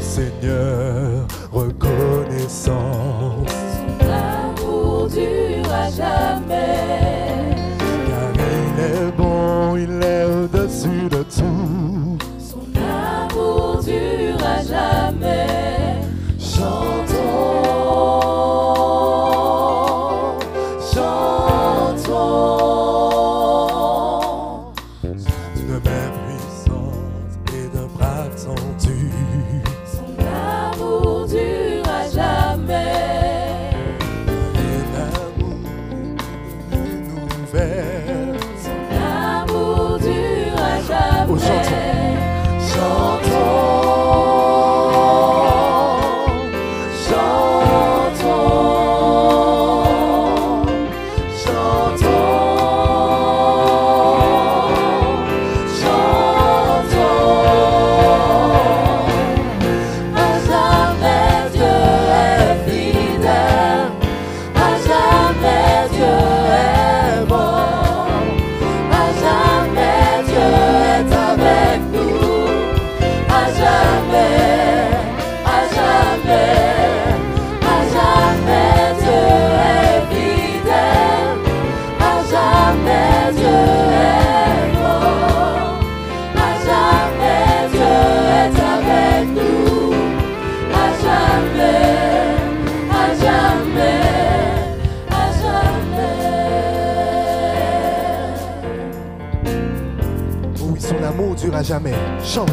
Seigneur, reconnaissance. Son amour dure à jamais. Car il est bon, il est au-dessus de tout. Son amour dure à jamais. Chantons, chantons. D'une main puissante et d'un bras tendu. L'amour dure à jamais. Un amour nouvelle. Son amour dure à jamais. Oh, chantons. À jamais, chante.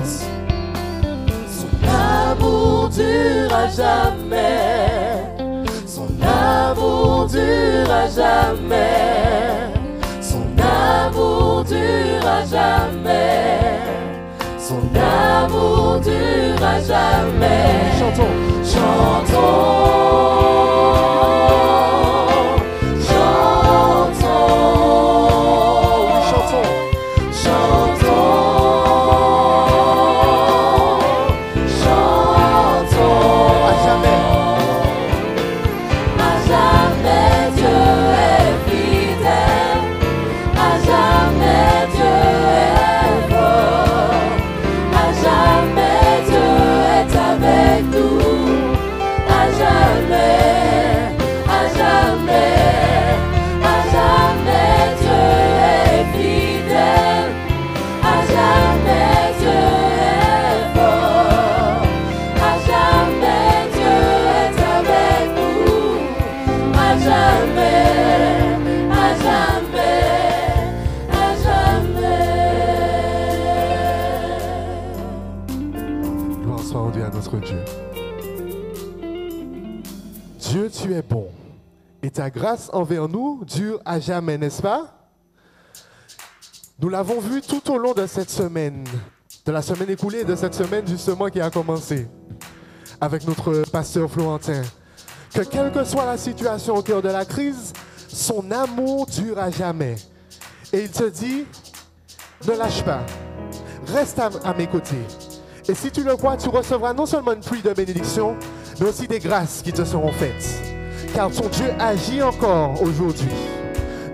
Son amour dure à jamais. Son amour dure à jamais. Son amour dure à jamais. Son amour dure à jamais. Chantons, chantons. Dieu. Dieu, tu es bon, et ta grâce envers nous dure à jamais, n'est-ce pas? Nous l'avons vu tout au long de cette semaine, de la semaine écoulée et de cette semaine justement qui a commencé avec notre pasteur Florentin, que quelle que soit la situation au cœur de la crise, son amour dure à jamais. Et il te dit, ne lâche pas, reste à mes côtés. Et si tu le crois, tu recevras non seulement une pluie de bénédictions, mais aussi des grâces qui te seront faites. Car ton Dieu agit encore aujourd'hui.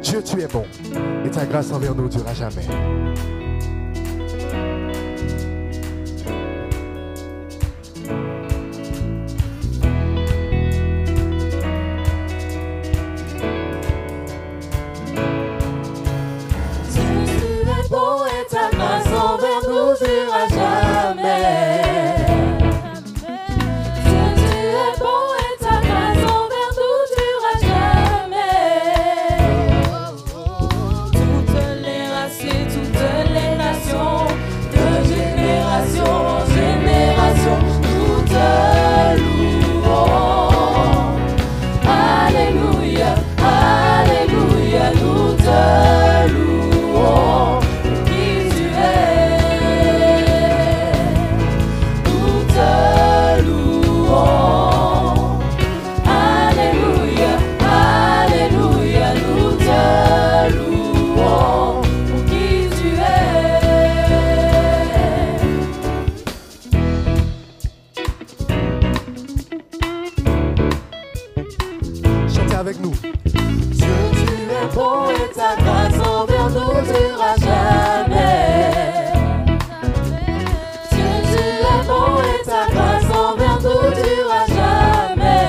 Dieu, tu es bon, et ta grâce envers nous durera jamais. Toutes les avec nous. Dieu, tu es bon et ta grâce envers nous durera jamais. Dieu, tu es bon et ta grâce envers nous durera jamais.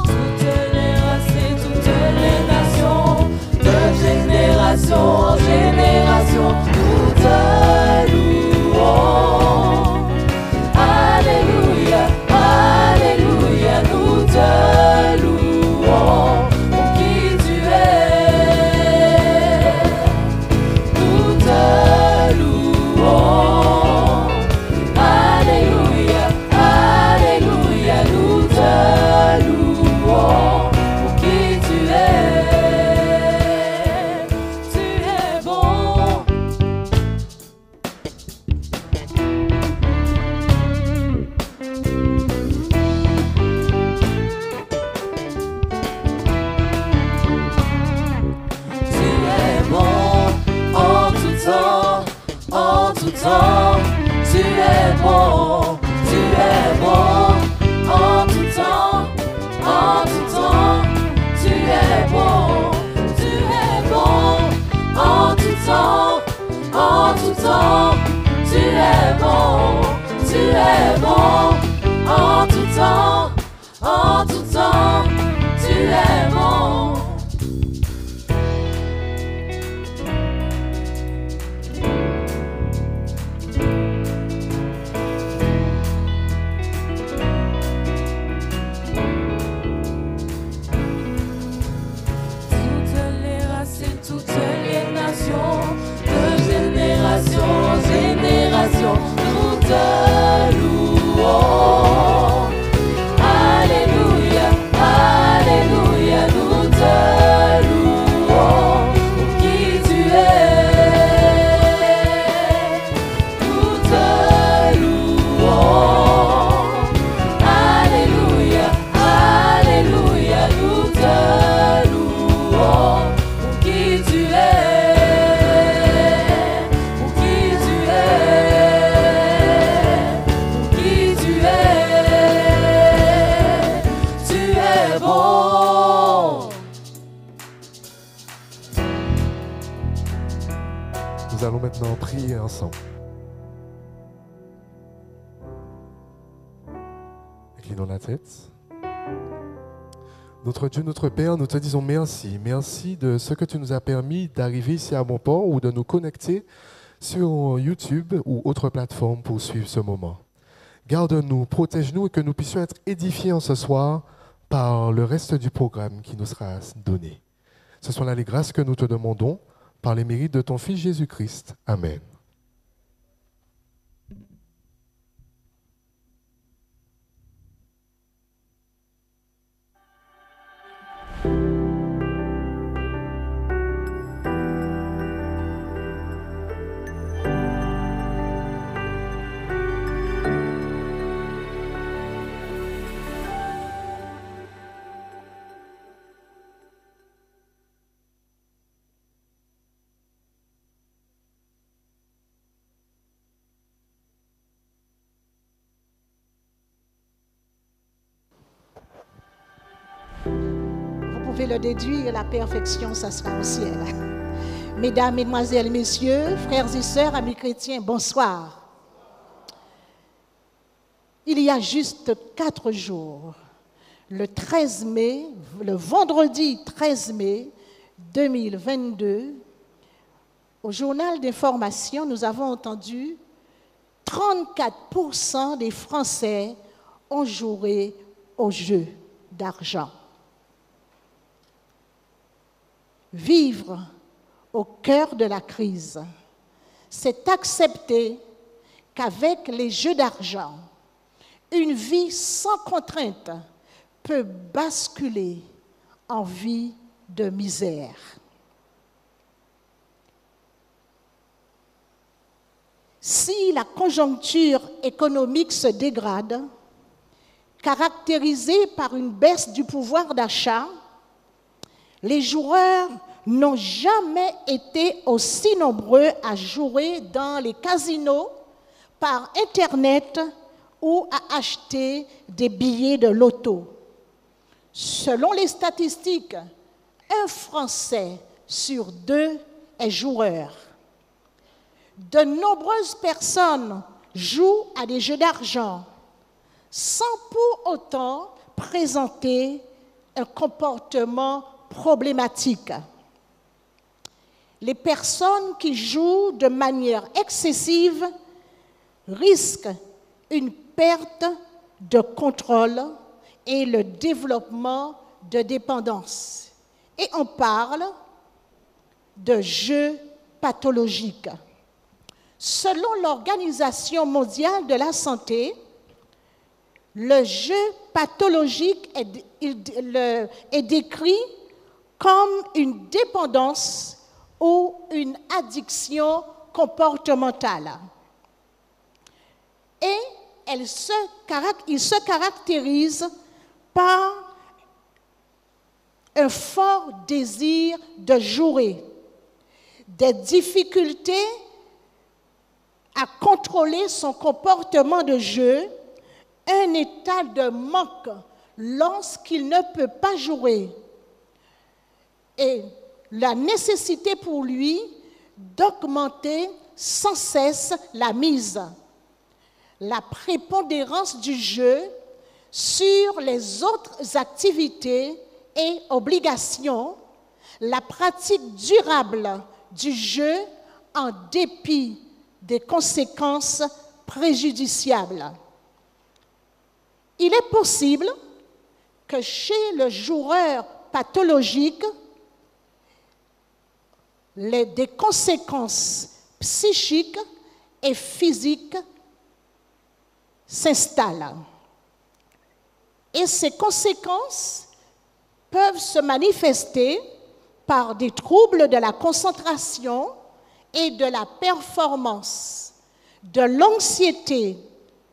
Toutes les races et toutes les nations, de génération en génération, nous te louons. Alléluia, alléluia, nous te louons pour qui tu es. Nous te louons. Alléluia, alléluia, nous te louons pour qui tu es. Tu es bon. Tu es bon en tout temps, en tout temps. Tu es bon, tu es bon en tout temps, en tout temps. Tu es bon, tu es bon en tout temps, en tout temps. Tu es bon, tu es bon en tout temps, en tout temps. Tu es bon. Toutes les races et toutes les nations, de génération en génération, nous te louons. Alléluia, alléluia, nous te louons pour qui tu es. Nous te louons. Alléluia, alléluia, nous te louons pour qui tu es. Pour qui tu es. Pour qui tu es. Tu es bon. Nous allons maintenant prier ensemble. Inclinons la tête. Notre Dieu, notre Père, nous te disons merci. Merci de ce que tu nous as permis d'arriver ici à Bonport ou de nous connecter sur YouTube ou autre plateforme pour suivre ce moment. Garde-nous, protège-nous et que nous puissions être édifiés en ce soir par le reste du programme qui nous sera donné. Ce sont là les grâces que nous te demandons par les mérites de ton Fils Jésus-Christ. Amen. Vous pouvez le déduire, la perfection, ça sera au ciel. Mesdames, Mesdemoiselles, Messieurs, frères et sœurs, amis chrétiens, bonsoir. Il y a juste 4 jours, le 13 mai, le vendredi 13 mai 2022, au journal d'information, nous avons entendu 34% des Français ont joué au jeu d'argent. Vivre au cœur de la crise, c'est accepter qu'avec les jeux d'argent, une vie sans contrainte peut basculer en vie de misère. Si la conjoncture économique se dégrade, caractérisée par une baisse du pouvoir d'achat, les joueurs n'ont jamais été aussi nombreux à jouer dans les casinos, par Internet ou à acheter des billets de loto. Selon les statistiques, un Français sur 2 est joueur. De nombreuses personnes jouent à des jeux d'argent sans pour autant présenter un comportement problématique. Les personnes qui jouent de manière excessive risquent une perte de contrôle et le développement de dépendance. Et on parle de jeux pathologiques. Selon l'Organisation mondiale de la santé, le jeu pathologique est décrit comme une dépendance ou une addiction comportementale. Et il se caractérise par un fort désir de jouer, des difficultés à contrôler son comportement de jeu, un état de manque lorsqu'il ne peut pas jouer et la nécessité pour lui d'augmenter sans cesse la mise. La prépondérance du jeu sur les autres activités et obligations, la pratique durable du jeu en dépit des conséquences préjudiciables. Il est possible que chez le joueur pathologique, des conséquences psychiques et physiques s'installent. Et ces conséquences peuvent se manifester par des troubles de la concentration et de la performance, de l'anxiété,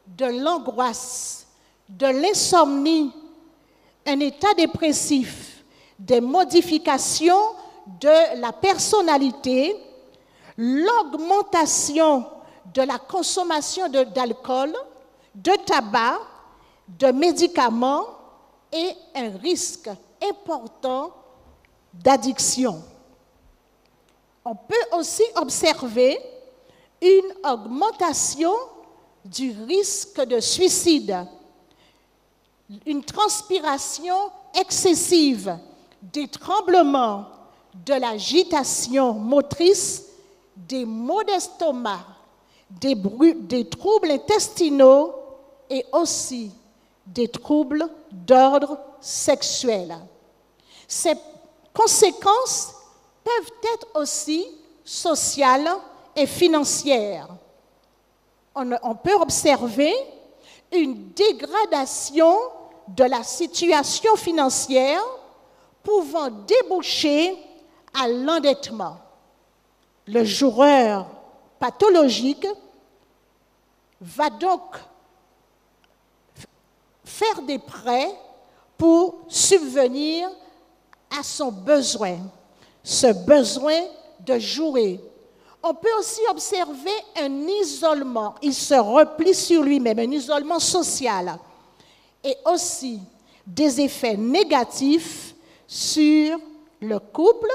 de l'angoisse, de l'insomnie, un état dépressif, des modifications de la personnalité, l'augmentation de la consommation d'alcool, de tabac, de médicaments et un risque important d'addiction. On peut aussi observer une augmentation du risque de suicide, une transpiration excessive, des tremblements, de l'agitation motrice, des maux d'estomac, des troubles intestinaux et aussi des troubles d'ordre sexuel. Ces conséquences peuvent être aussi sociales et financières. On peut observer une dégradation de la situation financière pouvant déboucher à l'endettement. Le joueur pathologique va donc faire des prêts pour subvenir à son besoin, ce besoin de jouer. On peut aussi observer un isolement, il se replie sur lui-même, un isolement social, et aussi des effets négatifs sur le couple,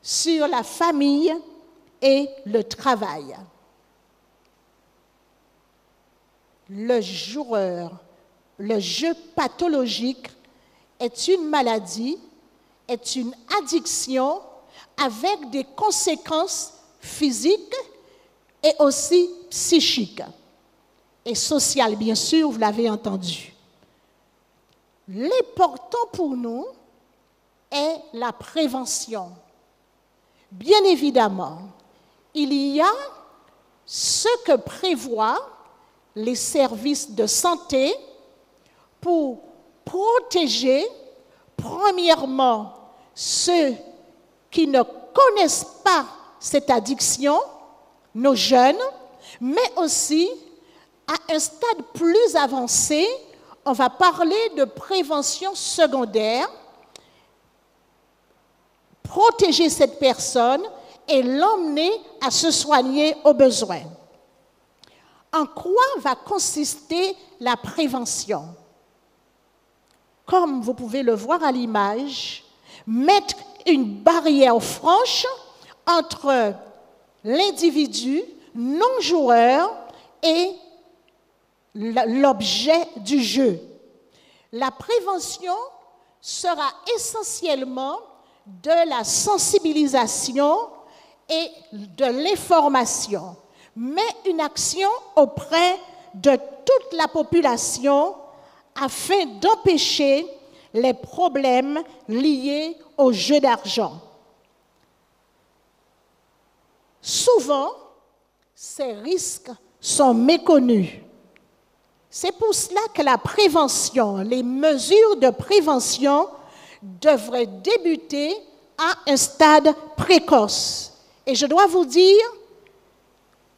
sur la famille et le travail. Le jeu pathologique est une maladie, est une addiction avec des conséquences physiques et aussi psychiques et sociales, bien sûr, vous l'avez entendu. L'important pour nous est la prévention. Bien évidemment, il y a ce que prévoient les services de santé pour protéger, premièrement, ceux qui ne connaissent pas cette addiction, nos jeunes, mais aussi, à un stade plus avancé, on va parler de prévention secondaire, protéger cette personne et l'emmener à se soigner au besoin. En quoi va consister la prévention? comme vous pouvez le voir à l'image, mettre une barrière franche entre l'individu non-joueur et l'objet du jeu. La prévention sera essentiellement de la sensibilisation et de l'information, mais une action auprès de toute la population afin d'empêcher les problèmes liés au jeu d'argent. Souvent, ces risques sont méconnus. C'est pour cela que la prévention, les mesures de prévention devraient débuter à un stade précoce. Et je dois vous dire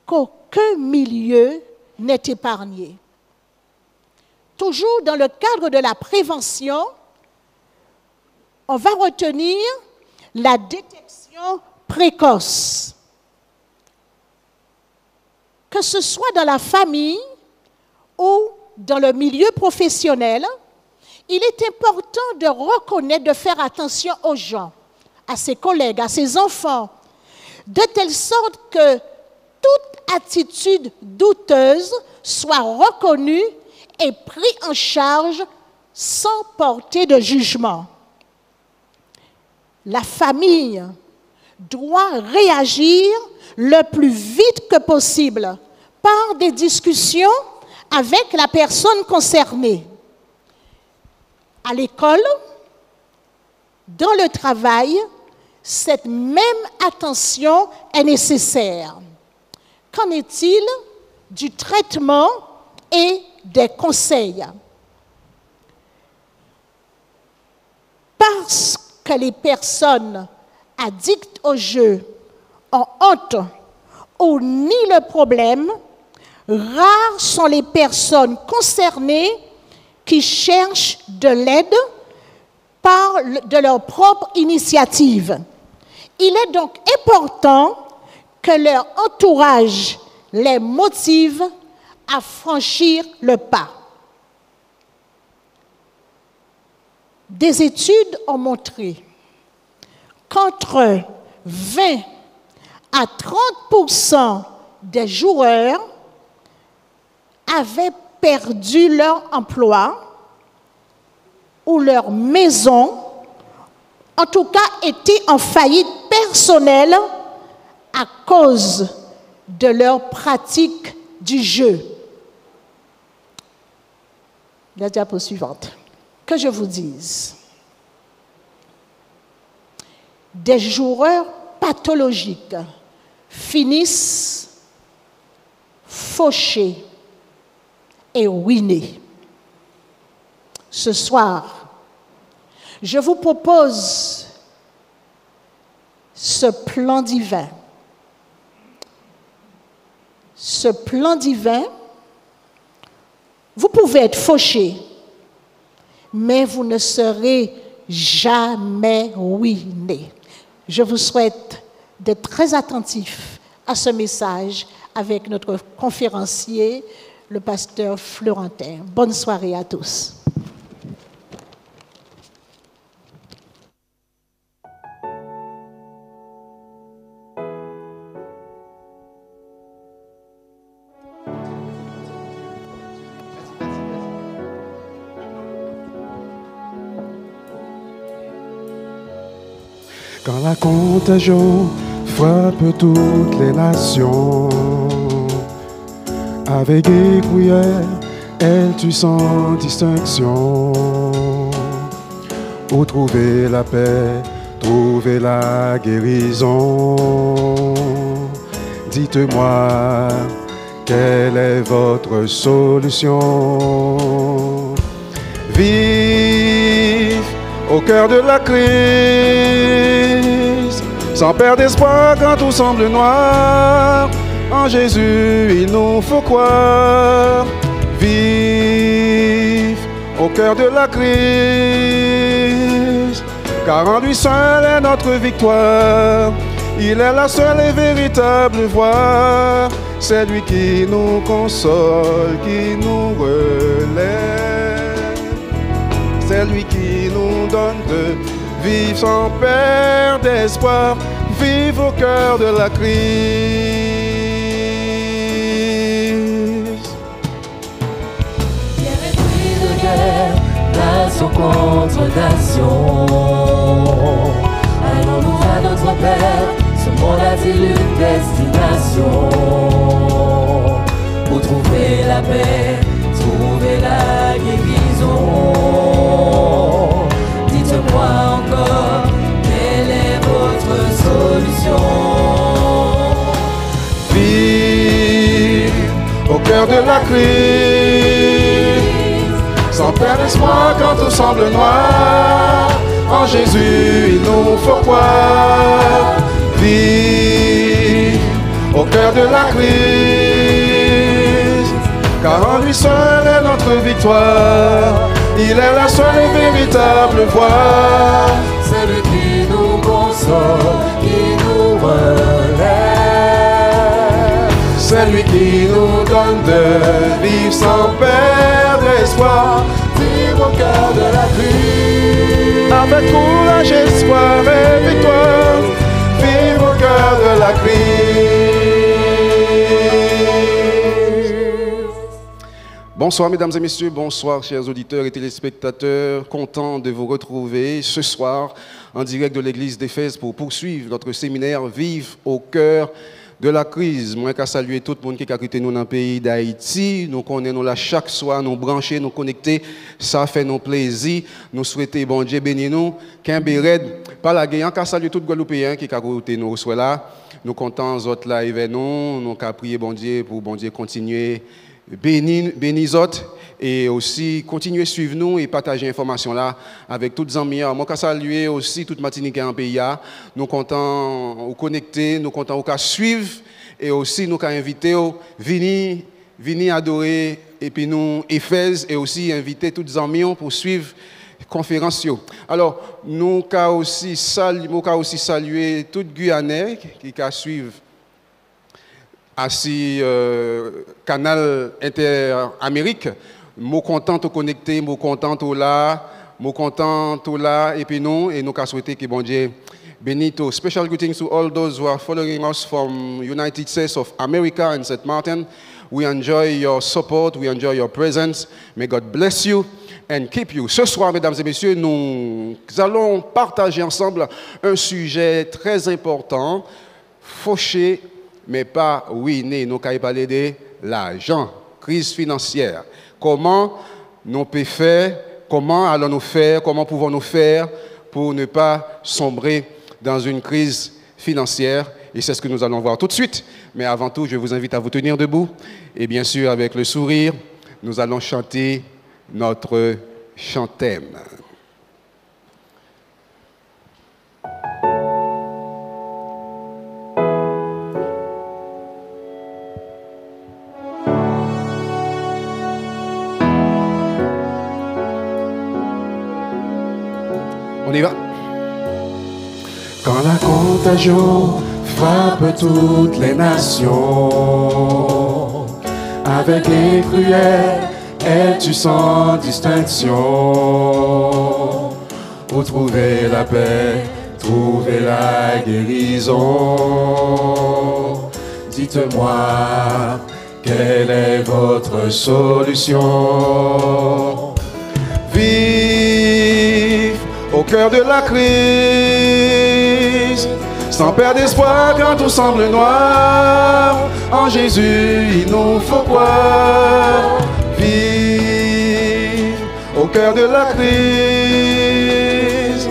qu'aucun milieu n'est épargné. Toujours dans le cadre de la prévention, on va retenir la détection précoce. Que ce soit dans la famille ou dans le milieu professionnel, il est important de reconnaître, de faire attention aux gens, à ses collègues, à ses enfants, de telle sorte que toute attitude douteuse soit reconnue et prise en charge sans porter de jugement. La famille doit réagir le plus vite que possible par des discussions avec la personne concernée. À l'école, dans le travail, cette même attention est nécessaire. Qu'en est-il du traitement et des conseils? Parce que les personnes addictes au jeu ont honte ou nient le problème, rares sont les personnes concernées qui cherchent de l'aide de leur propre initiative. Il est donc important que leur entourage les motive à franchir le pas. Des études ont montré qu'entre 20 à 30% des joueurs avaient perdu leur emploi ou leur maison, en tout cas étaient en faillite personnelle à cause de leur pratique du jeu. La diapo suivante. Que je vous dise, des joueurs pathologiques finissent fauchés et ruinés. Ce soir, je vous propose ce plan divin. Ce plan divin, vous pouvez être fauché, mais vous ne serez jamais ruiné. Je vous souhaite d'être très attentifs à ce message avec notre conférencier, le pasteur Florentin. Bonne soirée à tous. Quand la contagion frappe toutes les nations, avec écouillère, elle tue sans distinction. Où trouver la paix, trouver la guérison? Dites-moi, quelle est votre solution? Vive au cœur de la crise, sans perdre espoir quand tout semble noir. En Jésus, il nous faut croire. Vive au cœur de la crise, car en lui seul est notre victoire. Il est la seule et véritable voie. C'est lui qui nous console, qui nous relève. C'est c'est lui qui nous donne de vivre sans perdre d'espoir, vivre au cœur de la crise. Guerre et cris de guerre, nation contre nation. Allons-nous à notre Père, ce monde a-t-il une destination? Pour trouver la paix, trouver la guérison. Dites-moi encore, quelle est votre solution? Vivre au cœur de la crise, sans perdre espoir quand tout semble noir. En Jésus, il nous faut croire. Vivre au cœur de la crise, car en lui seul est notre victoire. Il est la seule et véritable voie. C'est lui qui nous console, qui nous relève. C'est lui qui nous donne de vivre sans perdre espoir. Vivre au cœur de la crise, avec courage, espoir et victoire. Vivre au cœur de la crise. Bonsoir mesdames et messieurs, bonsoir chers auditeurs et téléspectateurs. Content de vous retrouver ce soir en direct de l'église d'Éphèse pour poursuivre notre séminaire Vive au cœur de la crise. Moi, qu'à saluer tout le monde qui a quitté nous dans le pays d'Haïti. Nous connaissons là chaque soir, nous brancher, nous connecter. Ça fait nos plaisirs. Nous souhaitons, bon Dieu, bénir nous. Qu'un béred, pas la guerre. Qu'à saluer tout le Guadeloupéen qui a quitté nous soit là. Nous comptons autres là, et nous. Nous qu'à prier, bon Dieu, pour bon Dieu continuer. Bénis autres. Et aussi continuer à suivre nous et partager l'information là avec toutes les amis. Moi, je salue aussi toute Martinique en pays. Nous comptons vous connecter, nous comptons vous suivre et aussi nous inviter à venir adorer et puis nous Éphèse et aussi inviter toutes les amis pour suivre la conférence. Alors, nous aussi saluer toute Guyanais qui suivre ainsi canal Inter-Amérique. Moi content de connecter, moi content de là, et puis nous souhaiter que bon Dieu bénisse. Special greetings to all those who are following us from United States of America and St. Martin. We enjoy your support, we enjoy your presence. May God bless you and keep you. Ce soir, mesdames et messieurs, nous allons partager ensemble un sujet très important, fauché, mais pas ruiné. Nous allons parler de l'argent, crise financière. Comment nous pouvons faire, comment allons-nous faire, comment pouvons-nous faire pour ne pas sombrer dans une crise financière? Et c'est ce que nous allons voir tout de suite. Mais avant tout, je vous invite à vous tenir debout. Et bien sûr, avec le sourire, nous allons chanter notre chantème. On y va. Quand la contagion frappe toutes les nations, avec les cruels, et tu sans distinction, pour trouver la paix, trouver la guérison. Dites-moi, quelle est votre solution? Vive au cœur de la crise, sans perdre espoir quand tout semble noir. En Jésus, il nous faut croire. Vive au cœur de la crise,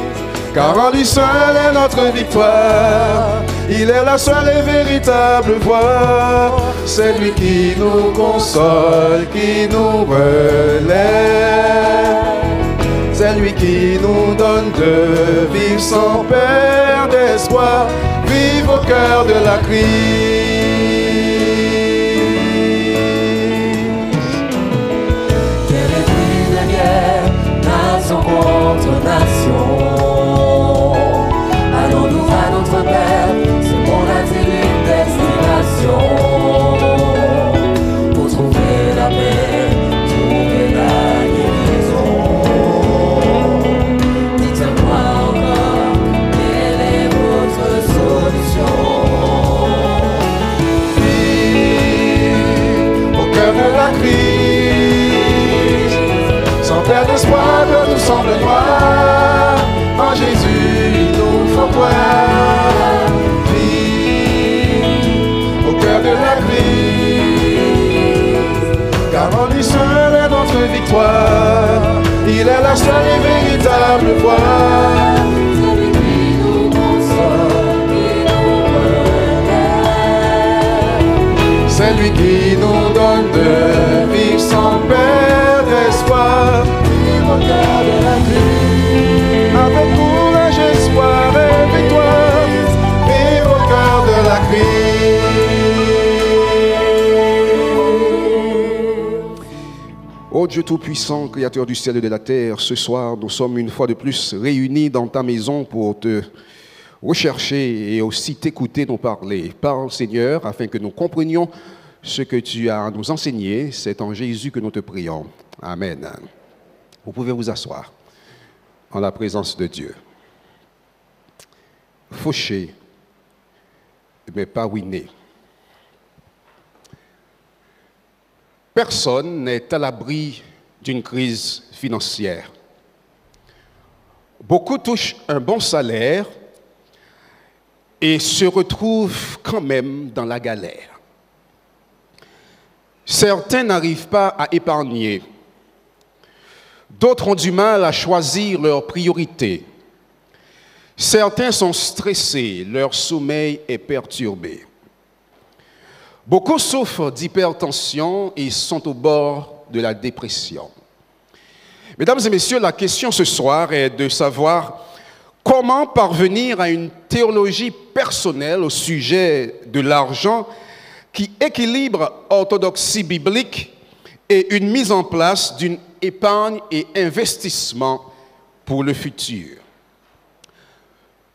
car en lui seul est notre victoire. Il est la seule et véritable voie. C'est lui qui nous console, qui nous relève. C'est lui qui nous donne de vivre sans perdre d'espoir. Vive au cœur de la crise. Quel esprit de guerre, nation contre nation. Allons-nous à notre Père, ce monde a-t-il une destination? Pour trouver la paix, trouver la guérison. semble noir, en Jésus il nous faut croire. Vive au cœur de la crise, car en lui seul est notre victoire. Il est la seule et véritable voie. Celui qui nous console, qui nous relève. C'est lui qui nous donne de vivre sans perdre espoir. Vive au cœur de la crise, Avec courage, espoir et victoire. Vive au cœur de la crise. Ô Dieu Tout-Puissant, Créateur du ciel et de la terre, ce soir, nous sommes une fois de plus réunis dans ta maison pour te rechercher et aussi t'écouter nous parler. Parle, Seigneur, afin que nous comprenions ce que tu as à nous enseigner. C'est en Jésus que nous te prions. Amen. Vous pouvez vous asseoir en la présence de Dieu. Fauché, mais pas ruiné. Personne n'est à l'abri d'une crise financière. Beaucoup touchent un bon salaire et se retrouvent quand même dans la galère. Certains n'arrivent pas à épargner. D'autres ont du mal à choisir leurs priorités. Certains sont stressés, leur sommeil est perturbé. Beaucoup souffrent d'hypertension et sont au bord de la dépression. Mesdames et messieurs, la question ce soir est de savoir comment parvenir à une théologie personnelle au sujet de l'argent qui équilibre orthodoxie biblique et une mise en place d'une épargne et investissement pour le futur.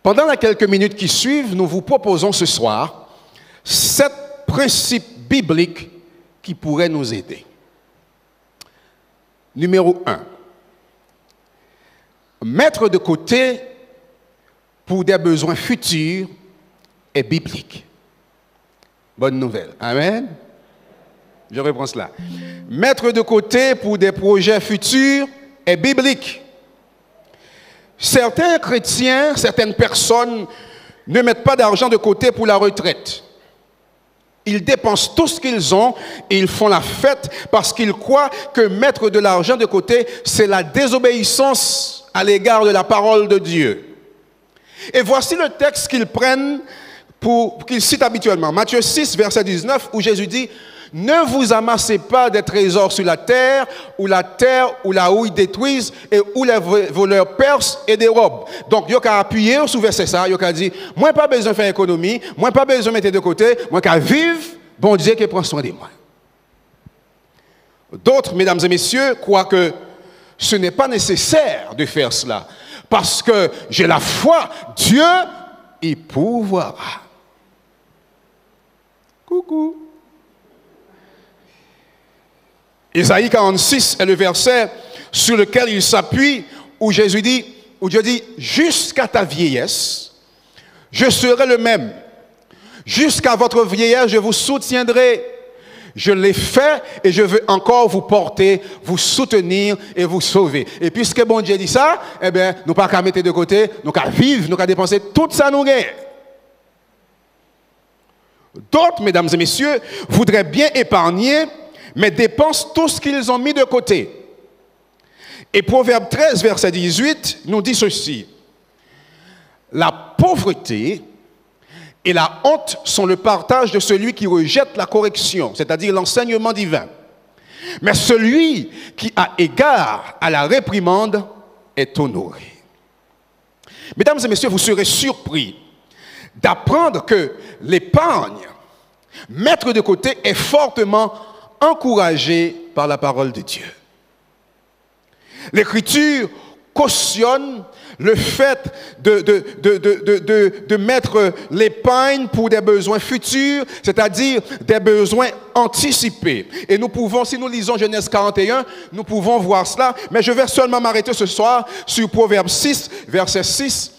Pendant les quelques minutes qui suivent, nous vous proposons ce soir 7 principes bibliques qui pourraient nous aider. Numéro 1. Mettre de côté pour des besoins futurs est biblique. Bonne nouvelle. Amen. Je reprends cela. Mettre de côté pour des projets futurs est biblique. Certains chrétiens, certaines personnes ne mettent pas d'argent de côté pour la retraite. Ils dépensent tout ce qu'ils ont et ils font la fête parce qu'ils croient que mettre de l'argent de côté, c'est la désobéissance à l'égard de la parole de Dieu. Et voici le texte qu'ils prennent, qu'ils citent habituellement. Matthieu 6, verset 19, où Jésus dit « Ne vous amassez pas des trésors sur la terre ou la houille détruise et où les voleurs percent et dérobent. » Donc, il y a appuyé sur verset ça, il y a dit « Moi, pas besoin de faire économie, moi, pas besoin de mettre de côté, moi, qu'à vivre, bon Dieu qui prend soin de moi. » D'autres, mesdames et messieurs, croient que ce n'est pas nécessaire de faire cela. Parce que j'ai la foi, Dieu y pourvoira. Coucou. Ésaïe 46 est le verset sur lequel il s'appuie, où Dieu dit, jusqu'à ta vieillesse, je serai le même. Jusqu'à votre vieillesse, je vous soutiendrai. Je l'ai fait et je veux encore vous porter, vous soutenir et vous sauver. Et puisque bon Dieu dit ça, eh bien, nous pas qu'à mettre de côté, nous qu'à vivre, nous qu'à dépenser tout ça nous gagne. D'autres, mesdames et messieurs, voudraient bien épargner, mais dépensent tout ce qu'ils ont mis de côté. Et Proverbe 13, verset 18, nous dit ceci. La pauvreté et la honte sont le partage de celui qui rejette la correction, c'est-à-dire l'enseignement divin. Mais celui qui a égard à la réprimande est honoré. Mesdames et messieurs, vous serez surpris d'apprendre que l'épargne, mettre de côté, est fortement encouragé par la parole de Dieu. L'Écriture cautionne le fait de mettre l'épargne pour des besoins futurs, c'est-à-dire des besoins anticipés. Et nous pouvons, si nous lisons Genèse 41, nous pouvons voir cela, mais je vais seulement m'arrêter ce soir sur Proverbe 6, verset 6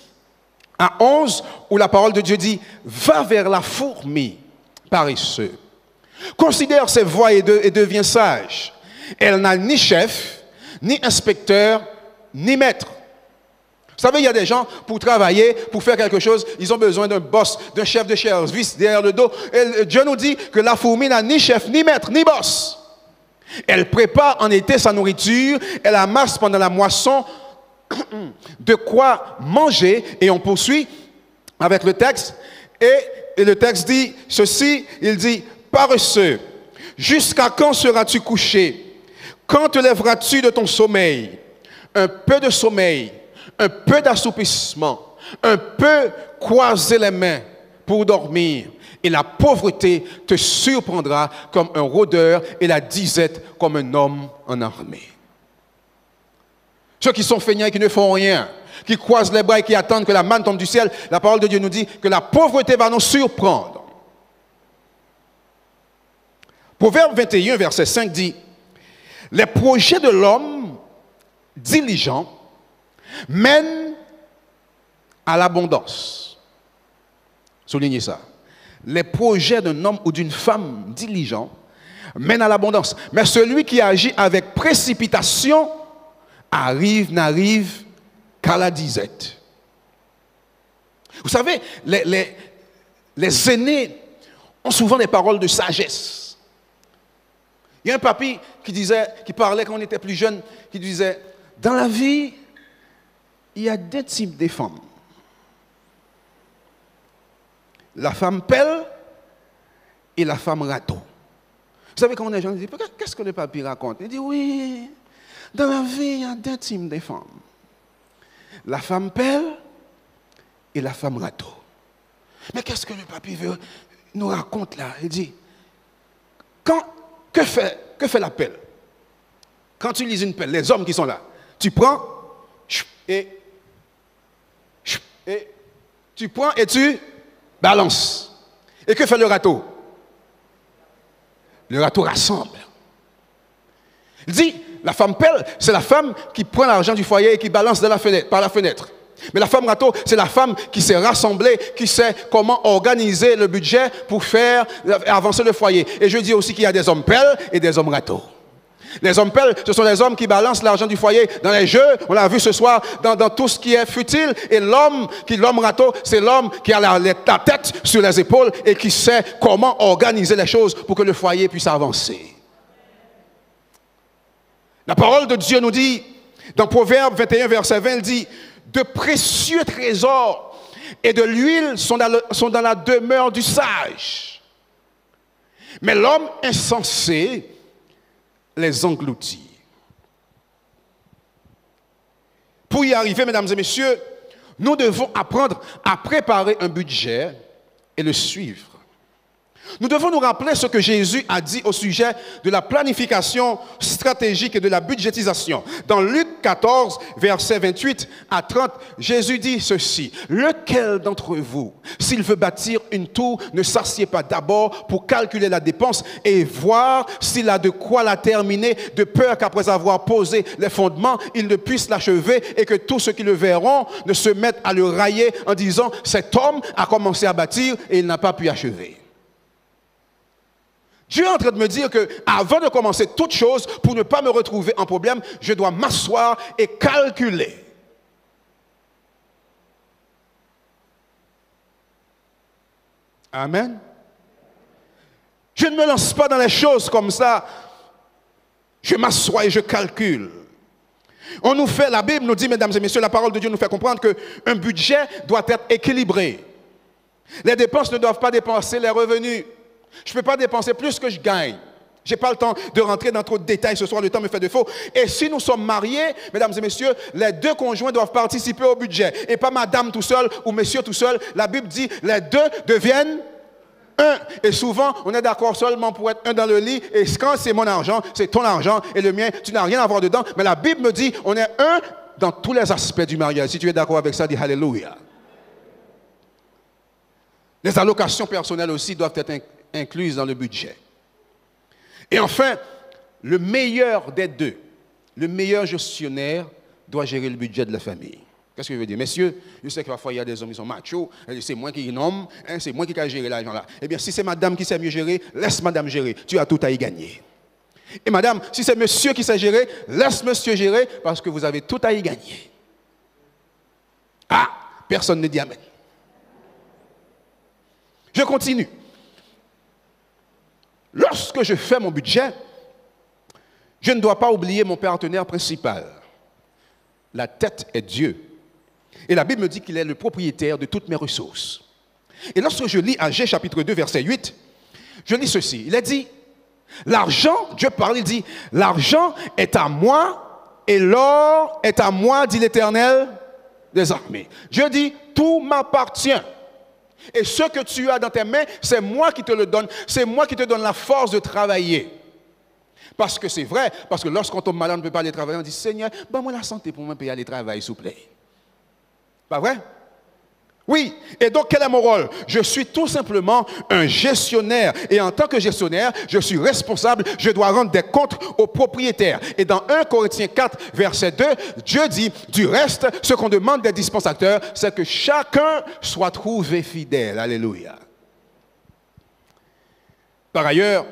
à 11, où la parole de Dieu dit « Va vers la fourmi, paresseux. Considère ses voies et deviens sage. Elle n'a ni chef, ni inspecteur, ni maître. Vous savez, il y a des gens, pour travailler, pour faire quelque chose, ils ont besoin d'un boss, d'un chef de service derrière le dos. Et Dieu nous dit que la fourmi n'a ni chef, ni maître, ni boss. Elle prépare en été sa nourriture, elle amasse pendant la moisson de quoi manger. Et on poursuit avec le texte. Et le texte dit ceci, il dit, paresseux, jusqu'à quand seras-tu couché? Quand te lèveras-tu de ton sommeil? Un peu de sommeil, un peu d'assoupissement, un peu croiser les mains pour dormir. Et la pauvreté te surprendra comme un rôdeur et la disette comme un homme en armée. Ceux qui sont feignants et qui ne font rien, qui croisent les bras et qui attendent que la manne tombe du ciel, la parole de Dieu nous dit que la pauvreté va nous surprendre. Proverbe 21, verset 5 dit, « Les projets de l'homme diligent mènent à l'abondance. » Soulignez ça. Les projets d'un homme ou d'une femme diligent mènent à l'abondance. Mais celui qui agit avec précipitation n'arrive qu'à la disette. Vous savez, les aînés ont souvent des paroles de sagesse. Il y a un papy qui parlait quand on était plus jeune, qui disait, dans la vie, il y a deux types de femmes. La femme pelle et la femme râteau. Vous savez, quand on est jeune, on dit, qu'est-ce que le papy raconte? Il dit, oui, dans la vie, il y a deux types de femmes. La femme pelle et la femme râteau. Mais qu'est-ce que le papy nous raconte là? Il dit, que fait la pelle? Quand tu lises une pelle, les hommes qui sont là, tu prends et tu prends et tu balances. Et que fait le râteau? Le râteau rassemble. Il dit, la femme pelle, c'est la femme qui prend l'argent du foyer et qui balance par la fenêtre. Mais la femme râteau, c'est la femme qui s'est rassemblée, qui sait comment organiser le budget pour faire avancer le foyer. Et je dis aussi qu'il y a des hommes pelles et des hommes râteaux. Les hommes pelles, ce sont les hommes qui balancent l'argent du foyer dans les jeux. On l'a vu ce soir dans tout ce qui est futile. Et l'homme râteau, c'est l'homme qui a la tête sur les épaules et qui sait comment organiser les choses pour que le foyer puisse avancer. La parole de Dieu nous dit, dans Proverbe 21, verset 20, il dit, de précieux trésors et de l'huile sont dans la demeure du sage. Mais l'homme insensé les engloutit. Pour y arriver, mesdames et messieurs, nous devons apprendre à préparer un budget et le suivre. Nous devons nous rappeler ce que Jésus a dit au sujet de la planification stratégique et de la budgétisation. Dans Luc 14, versets 28 à 30, Jésus dit ceci. « Lequel d'entre vous, s'il veut bâtir une tour, ne s'assied pas d'abord pour calculer la dépense et voir s'il a de quoi la terminer, de peur qu'après avoir posé les fondements, il ne puisse l'achever et que tous ceux qui le verront ne se mettent à le railler en disant « Cet homme a commencé à bâtir et il n'a pas pu achever. » Dieu est en train de me dire qu'avant de commencer toute chose, pour ne pas me retrouver en problème, je dois m'asseoir et calculer. Amen. Je ne me lance pas dans les choses comme ça. Je m'assois et je calcule. La Bible nous dit, mesdames et messieurs, la parole de Dieu nous fait comprendre qu'un budget doit être équilibré. Les dépenses ne doivent pas dépenser les revenus. Je ne peux pas dépenser plus que je gagne. Je n'ai pas le temps de rentrer dans trop de détails ce soir, le temps me fait défaut. Et si nous sommes mariés, mesdames et messieurs, les deux conjoints doivent participer au budget. Et pas madame tout seul ou monsieur tout seul. La Bible dit, les deux deviennent un. Et souvent, on est d'accord seulement pour être un dans le lit. Et quand c'est mon argent, c'est ton argent et le mien, tu n'as rien à voir dedans. Mais la Bible me dit, on est un dans tous les aspects du mariage. Si tu es d'accord avec ça, dis Alléluia. Les allocations personnelles aussi doivent être incluses dans le budget. Et enfin, le meilleur des deux, le meilleur gestionnaire doit gérer le budget de la famille. Qu'est-ce que je veux dire? Messieurs, je sais que parfois il y a des hommes qui sont machos, c'est moi qui nomme, c'est moi qui ai géré l'argent là. Eh bien, si c'est madame qui sait mieux gérer, laisse madame gérer. Tu as tout à y gagner. Et madame, si c'est monsieur qui sait gérer, laisse monsieur gérer parce que vous avez tout à y gagner. Ah, personne ne dit amen. Je continue. Lorsque je fais mon budget, je ne dois pas oublier mon partenaire principal. La tête est Dieu. Et la Bible me dit qu'il est le propriétaire de toutes mes ressources. Et lorsque je lis Agé chapitre 2, verset 8, je lis ceci. Il a dit, l'argent, Dieu parle, il dit, l'argent est à moi et l'or est à moi, dit l'Éternel des armées. Dieu dit, tout m'appartient. Et ce que tu as dans tes mains, c'est moi qui te le donne. C'est moi qui te donne la force de travailler. Parce que c'est vrai, parce que lorsqu'on tombe malade, on ne peut pas aller travailler, on dit, Seigneur, donne-moi la santé pour moi payer aller travailler, s'il vous plaît. Pas vrai? Oui. Et donc, quel est mon rôle? Je suis tout simplement un gestionnaire. Et en tant que gestionnaire, je suis responsable. Je dois rendre des comptes aux propriétaires. Et dans 1 Corinthiens 4, verset 2, Dieu dit, du reste, ce qu'on demande des dispensateurs, c'est que chacun soit trouvé fidèle. Alléluia. Par ailleurs,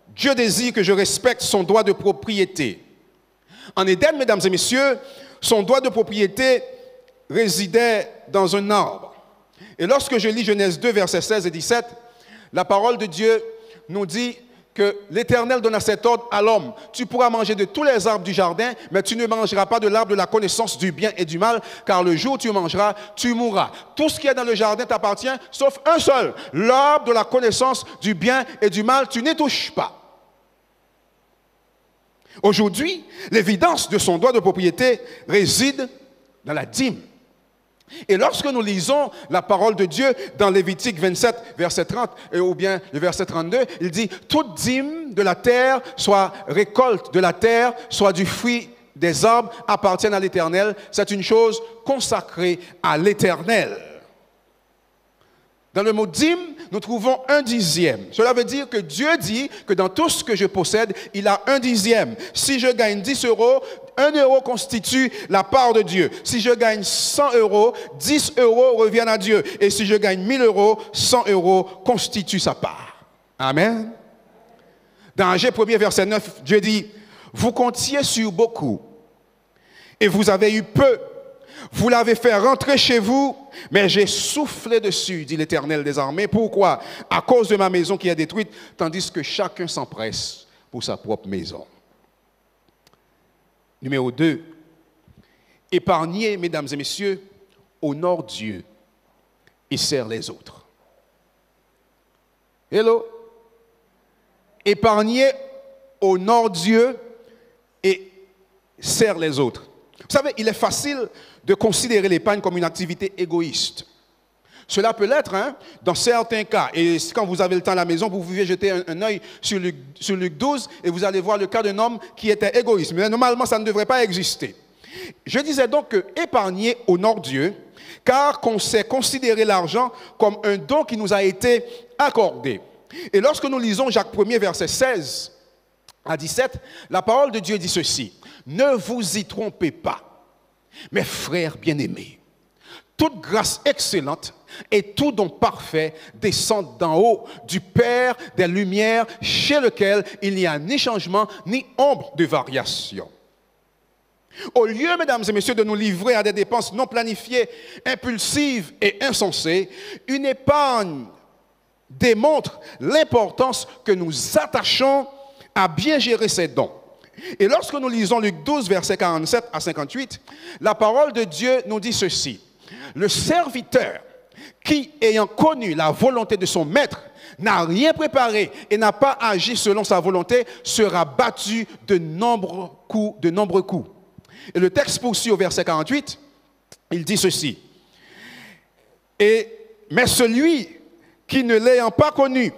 Dieu désire que je respecte son droit de propriété. En Éden, mesdames et messieurs, son droit de propriété résidait dans un arbre. Et lorsque je lis Genèse 2, versets 16 et 17, la parole de Dieu nous dit que l'Éternel donne à cet ordre à l'homme. Tu pourras manger de tous les arbres du jardin, mais tu ne mangeras pas de l'arbre de la connaissance du bien et du mal, car le jour où tu mangeras, tu mourras. Tout ce qui est dans le jardin t'appartient, sauf un seul, l'arbre de la connaissance du bien et du mal, tu n'y touches pas. Aujourd'hui, l'évidence de son droit de propriété réside dans la dîme. Et lorsque nous lisons la parole de Dieu dans Lévitique 27, verset 30, ou bien le verset 32, il dit « Toute dîme de la terre, soit récolte de la terre, soit du fruit des arbres, appartiennent à l'Éternel. C'est une chose consacrée à l'Éternel. » Dans le mot dîme, nous trouvons 1/10. Cela veut dire que Dieu dit que dans tout ce que je possède, il a 1/10. Si je gagne 10 euros, 1 euro constitue la part de Dieu. Si je gagne 100 euros, 10 euros reviennent à Dieu. Et si je gagne 1000 euros, 100 euros constituent sa part. Amen. Dans Agé 1er, verset 9, Dieu dit, « Vous comptiez sur beaucoup, et vous avez eu peu. Vous l'avez fait rentrer chez vous, mais j'ai soufflé dessus, dit l'Éternel des armées. Pourquoi? À cause de ma maison qui est détruite, tandis que chacun s'empresse pour sa propre maison. » Numéro 2. Épargnez, mesdames et messieurs, honore Dieu et sert les autres. Hello? Épargnez, honore Dieu et sert les autres. Vous savez, il est facile de considérer l'épargne comme une activité égoïste. Cela peut l'être dans certains cas. Et quand vous avez le temps à la maison, vous pouvez jeter un œil sur Luc 12 et vous allez voir le cas d'un homme qui était égoïste. Mais normalement, ça ne devrait pas exister. Je disais donc que épargner honore Dieu, car on sait considérer l'argent comme un don qui nous a été accordé. Et lorsque nous lisons Jacques 1er, verset 16 à 17, la parole de Dieu dit ceci. Ne vous y trompez pas, mes frères bien-aimés. Toute grâce excellente et tout don parfait descendent d'en haut du Père des Lumières, chez lequel il n'y a ni changement ni ombre de variation. Au lieu, mesdames et messieurs, de nous livrer à des dépenses non planifiées, impulsives et insensées, une épargne démontre l'importance que nous attachons à bien gérer ces dons. Et lorsque nous lisons Luc 12, versets 47 à 58, la parole de Dieu nous dit ceci. Le serviteur qui, ayant connu la volonté de son maître, n'a rien préparé et n'a pas agi selon sa volonté, sera battu de nombreux coups. Et le texte poursuit au verset 48, il dit ceci. Mais celui qui, ne l'ayant pas connu,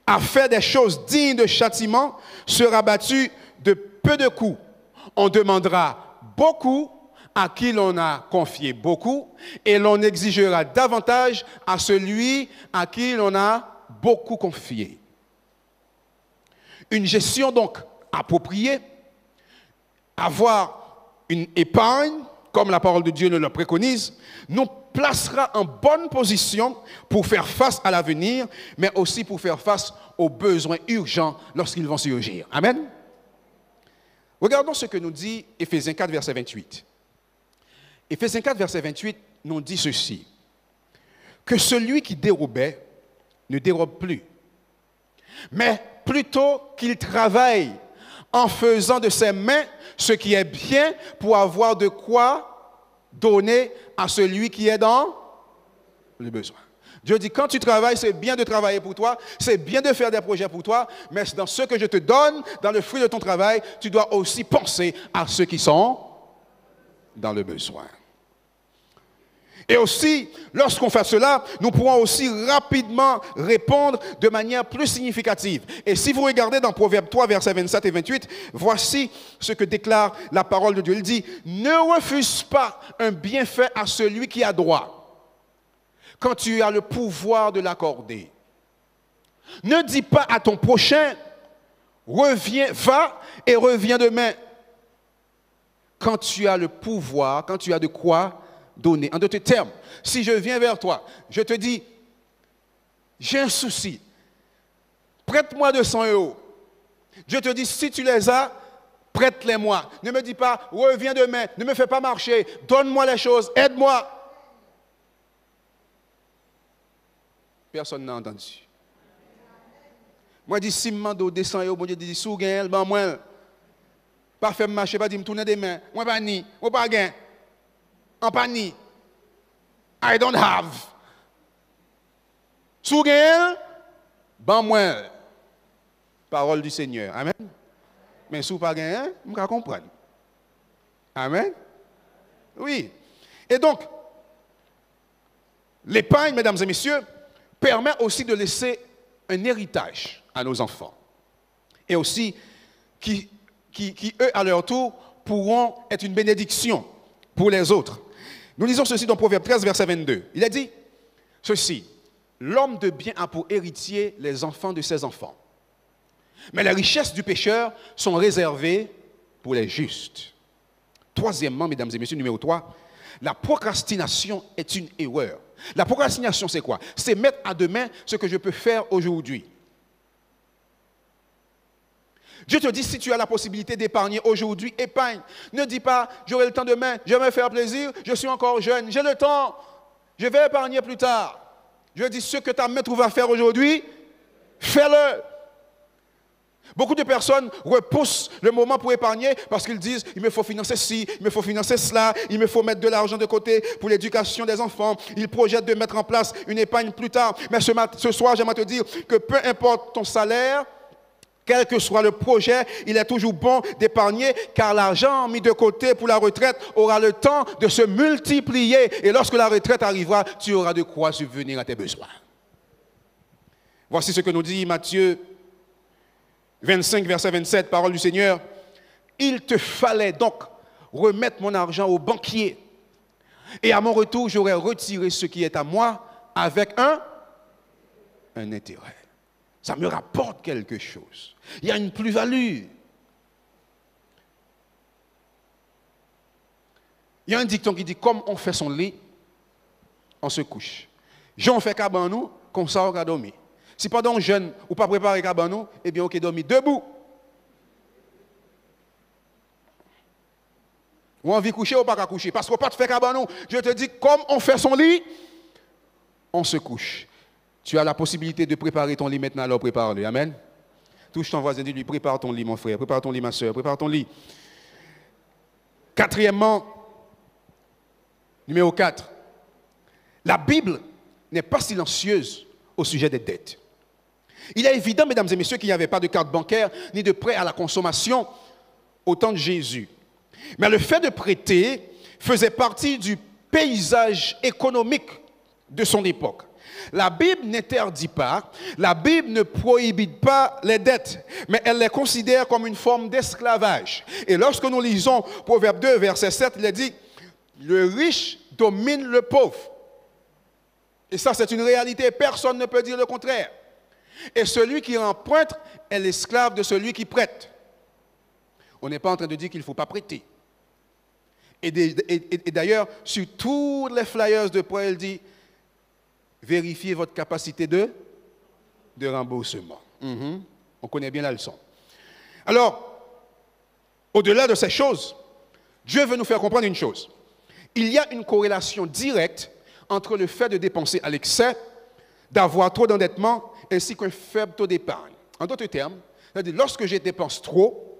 a fait des choses dignes de châtiment, sera battu de peu de coups. On demandera beaucoup à qui l'on a confié beaucoup, et l'on exigera davantage à celui à qui l'on a beaucoup confié. Une gestion donc appropriée, avoir une épargne, comme la parole de Dieu nous le préconise, nous placera en bonne position pour faire face à l'avenir, mais aussi pour faire face aux besoins urgents lorsqu'ils vont surgir. Amen. Regardons ce que nous dit Éphésiens 4, verset 28. Éphésiens 4, verset 28 nous dit ceci. Que celui qui dérobait ne dérobe plus, mais plutôt qu'il travaille en faisant de ses mains ce qui est bien pour avoir de quoi donner à celui qui est dans le besoin. Dieu dit, quand tu travailles, c'est bien de travailler pour toi, c'est bien de faire des projets pour toi, mais dans ce que je te donne, dans le fruit de ton travail, tu dois aussi penser à ceux qui sont dans le besoin. Et aussi, lorsqu'on fait cela, nous pourrons aussi rapidement répondre de manière plus significative. Et si vous regardez dans Proverbe 3, versets 27 et 28, voici ce que déclare la parole de Dieu. Il dit, « Ne refuse pas un bienfait à celui qui a droit, quand tu as le pouvoir de l'accorder. Ne dis pas à ton prochain, reviens, va et reviens demain, quand tu as le pouvoir, quand tu as de quoi donner. En d'autres termes, si je viens vers toi, je te dis, j'ai un souci, prête-moi 200 €. Je te dis, si tu les as, prête-les-moi. Ne me dis pas, reviens demain, ne me fais pas marcher, donne-moi les choses, aide-moi. Personne n'a entendu. Moi, je dis, si je demande 200 €, bon Dieu dit, sous gain, ben moi, pas faire marcher, pas dire, me tourner des mains, moi pas ni, moi pas gain. En panique. I don't have. Sougain, ban moi. Parole du Seigneur. Amen. Mais sous pas gain, je vais comprendre. Amen. Oui. Et donc, l'épargne, mesdames et messieurs, permet aussi de laisser un héritage à nos enfants. Et aussi, qui eux, à leur tour, pourront être une bénédiction pour les autres. Nous lisons ceci dans Proverbe 13, verset 22. Il a dit ceci, l'homme de bien a pour héritier les enfants de ses enfants. Mais les richesses du pécheur sont réservées pour les justes. Troisièmement, mesdames et messieurs, numéro 3, la procrastination est une erreur. La procrastination, c'est quoi? C'est mettre à demain ce que je peux faire aujourd'hui. Dieu te dit, si tu as la possibilité d'épargner aujourd'hui, épargne. Ne dis pas, j'aurai le temps demain, je vais me faire plaisir, je suis encore jeune, j'ai le temps, je vais épargner plus tard. Je dis, ce que ta main trouve à faire aujourd'hui, fais-le. Beaucoup de personnes repoussent le moment pour épargner parce qu'ils disent, il me faut financer ci, il me faut financer cela, il me faut mettre de l'argent de côté pour l'éducation des enfants. Ils projettent de mettre en place une épargne plus tard. Mais ce soir, j'aimerais te dire que peu importe ton salaire, quel que soit le projet, il est toujours bon d'épargner car l'argent mis de côté pour la retraite aura le temps de se multiplier. Et lorsque la retraite arrivera, tu auras de quoi subvenir à tes besoins. Voici ce que nous dit Matthieu 25, verset 27, parole du Seigneur. Il te fallait donc remettre mon argent au banquier. Et à mon retour, j'aurais retiré ce qui est à moi avec un intérêt. Ça me rapporte quelque chose. Il y a une plus-value. Il y a un dicton qui dit, comme on fait son lit, on se couche. Jean fait cabanou, comme ça on va dormir. Si pendant jeune, ou pas préparé cabanou, eh bien on peut dormir debout. Ou envie de coucher ou pas qu'à coucher. Parce qu'on pas te faire cabanou. Je te dis, comme on fait son lit, on se couche. Tu as la possibilité de préparer ton lit maintenant, alors prépare-le. Amen. Touche ton voisin, dis-lui, prépare ton lit, mon frère, prépare ton lit, ma soeur, prépare ton lit. Quatrièmement, numéro 4, la Bible n'est pas silencieuse au sujet des dettes. Il est évident, mesdames et messieurs, qu'il n'y avait pas de carte bancaire ni de prêt à la consommation au temps de Jésus. Mais le fait de prêter faisait partie du paysage économique de son époque. La Bible n'interdit pas, la Bible ne prohibe pas les dettes, mais elle les considère comme une forme d'esclavage. Et lorsque nous lisons Proverbe 2, verset 7, il est dit, le riche domine le pauvre. Et ça, c'est une réalité, personne ne peut dire le contraire. Et celui qui emprunte est l'esclave de celui qui prête. On n'est pas en train de dire qu'il ne faut pas prêter. Et d'ailleurs, sur tous les flyers de Paul, il dit, vérifiez votre capacité de remboursement. On connaît bien la leçon. Alors, au-delà de ces choses, Dieu veut nous faire comprendre une chose. Il y a une corrélation directe entre le fait de dépenser à l'excès, d'avoir trop d'endettement, ainsi qu'un faible taux d'épargne. En d'autres termes, c'est-à-dire, lorsque je dépense trop,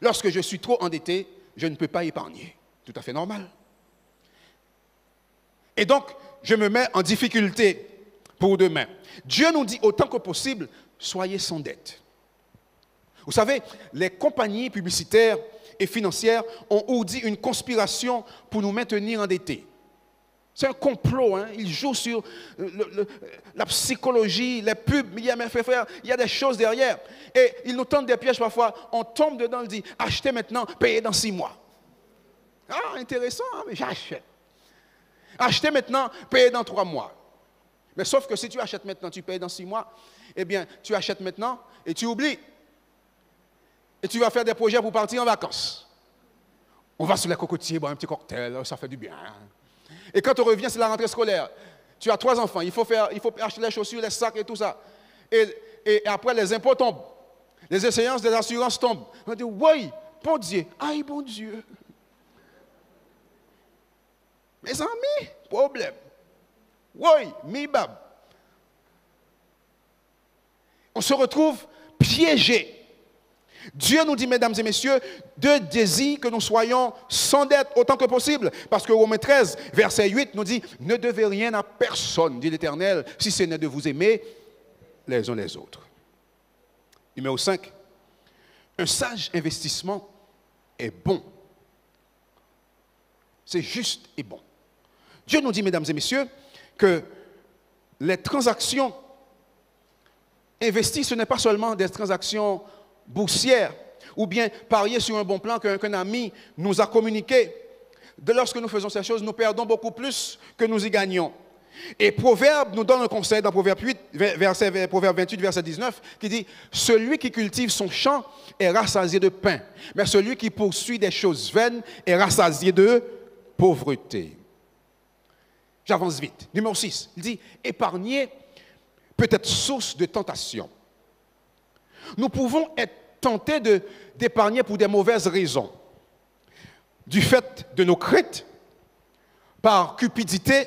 lorsque je suis trop endetté, je ne peux pas épargner. Tout à fait normal. Et donc, je me mets en difficulté pour demain. Dieu nous dit autant que possible, soyez sans dette. Vous savez, les compagnies publicitaires et financières ont ourdi une conspiration pour nous maintenir endettés. C'est un complot, hein? Ils jouent sur la psychologie, les pubs, il y a des choses derrière. Et ils nous tendent des pièges parfois, on tombe dedans, on dit, achetez maintenant, payez dans 6 mois. Ah, intéressant, hein? Mais j'achète. Achetez maintenant, payez dans 3 mois. Mais sauf que si tu achètes maintenant, tu payes dans 6 mois, eh bien, tu achètes maintenant et tu oublies. Et tu vas faire des projets pour partir en vacances. On va sur les cocotiers, boire un petit cocktail, ça fait du bien. Et quand on revient, c'est la rentrée scolaire. Tu as 3 enfants, il faut acheter les chaussures, les sacs et tout ça. Et après, les impôts tombent. Les échéances des assurances tombent. On dit, oui, bon Dieu, aïe, bon Dieu. Mes amis, problème. Oui, mi-bab. On se retrouve piégé. Dieu nous dit, mesdames et messieurs, de désir que nous soyons sans dette autant que possible. Parce que Romains 13, verset 8 nous dit, ne devez rien à personne, dit l'Éternel, si ce n'est de vous aimer les uns les autres. Numéro 5, un sage investissement est bon. C'est juste et bon. Dieu nous dit, mesdames et messieurs, que les transactions investies, ce n'est pas seulement des transactions boursières, ou bien parier sur un bon plan qu'un ami nous a communiqué. Lorsque nous faisons ces choses, nous perdons beaucoup plus que nous y gagnons. Et Proverbe nous donne un conseil dans Proverbe 28, verset 19, qui dit « Celui qui cultive son champ est rassasié de pain, mais celui qui poursuit des choses vaines est rassasié de pauvreté. » J'avance vite. Numéro 6, il dit « Épargner peut être source de tentation. » Nous pouvons être tentés d'épargner pour des mauvaises raisons. Du fait de nos craintes, par cupidité,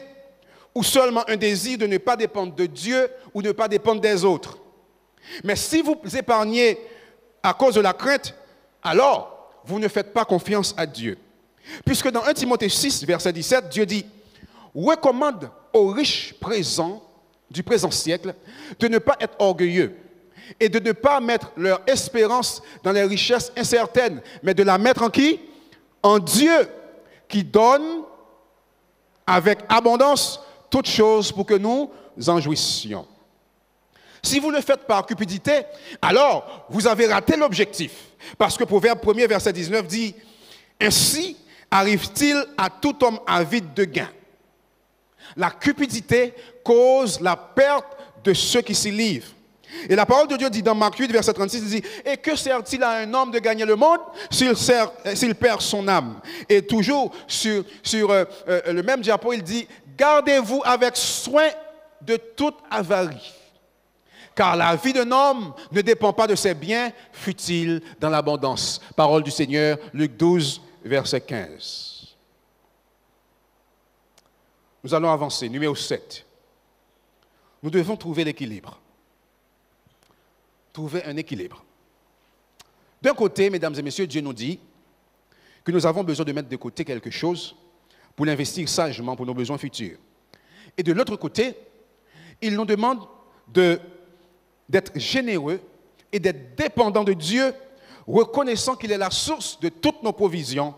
ou seulement un désir de ne pas dépendre de Dieu ou ne pas dépendre des autres. Mais si vous épargnez à cause de la crainte, alors vous ne faites pas confiance à Dieu. Puisque dans 1 Timothée 6, verset 17, Dieu dit « Recommande aux riches présents du présent siècle de ne pas être orgueilleux et de ne pas mettre leur espérance dans les richesses incertaines, mais de la mettre en qui? En Dieu, qui donne avec abondance toutes choses pour que nous en jouissions. » Si vous le faites par cupidité, alors vous avez raté l'objectif. Parce que Proverbe 1er, verset 19 dit « Ainsi arrive-t-il à tout homme avide de gain. » La cupidité cause la perte de ceux qui s'y livrent. Et la parole de Dieu dit dans Marc 8, verset 36, il dit « Et que sert-il à un homme de gagner le monde s'il perd son âme ?» Et toujours sur le même diapo, il dit « Gardez-vous avec soin de toute avarie, car la vie d'un homme ne dépend pas de ses biens, fut-il dans l'abondance. » Parole du Seigneur, Luc 12, verset 15. Nous allons avancer. Numéro 7. Nous devons trouver l'équilibre. Trouver un équilibre. D'un côté, mesdames et messieurs, Dieu nous dit que nous avons besoin de mettre de côté quelque chose pour l'investir sagement pour nos besoins futurs. Et de l'autre côté, il nous demande d'être généreux et d'être dépendants de Dieu, reconnaissant qu'il est la source de toutes nos provisions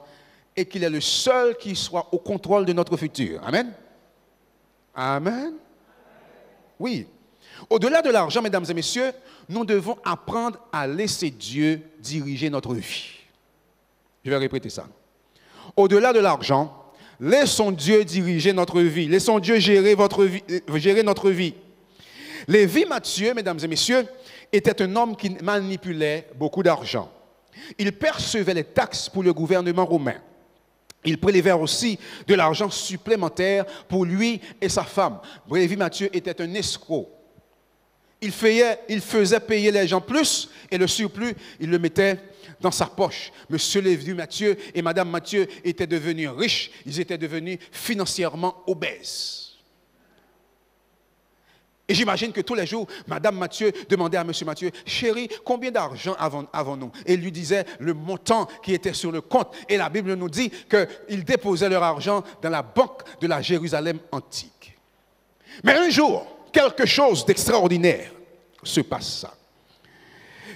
et qu'il est le seul qui soit au contrôle de notre futur. Amen. Amen. Oui. Au-delà de l'argent, mesdames et messieurs, nous devons apprendre à laisser Dieu diriger notre vie. Je vais répéter ça. Au-delà de l'argent, laissons Dieu diriger notre vie. Laissons Dieu gérer notre vie. Lévi Matthieu, mesdames et messieurs, était un homme qui manipulait beaucoup d'argent. Il percevait les taxes pour le gouvernement romain. Il prélevait aussi de l'argent supplémentaire pour lui et sa femme. Lévi Matthieu était un escroc. il faisait payer les gens plus et le surplus, il le mettait dans sa poche. Monsieur Lévi Mathieu et Madame Mathieu étaient devenus riches, ils étaient devenus financièrement obèses. Et j'imagine que tous les jours, Madame Mathieu demandait à Monsieur Mathieu, chérie, combien d'argent avons-nous? Et il lui disait le montant qui était sur le compte. Et la Bible nous dit qu'ils déposaient leur argent dans la banque de la Jérusalem antique. Mais un jour, quelque chose d'extraordinaire se passa.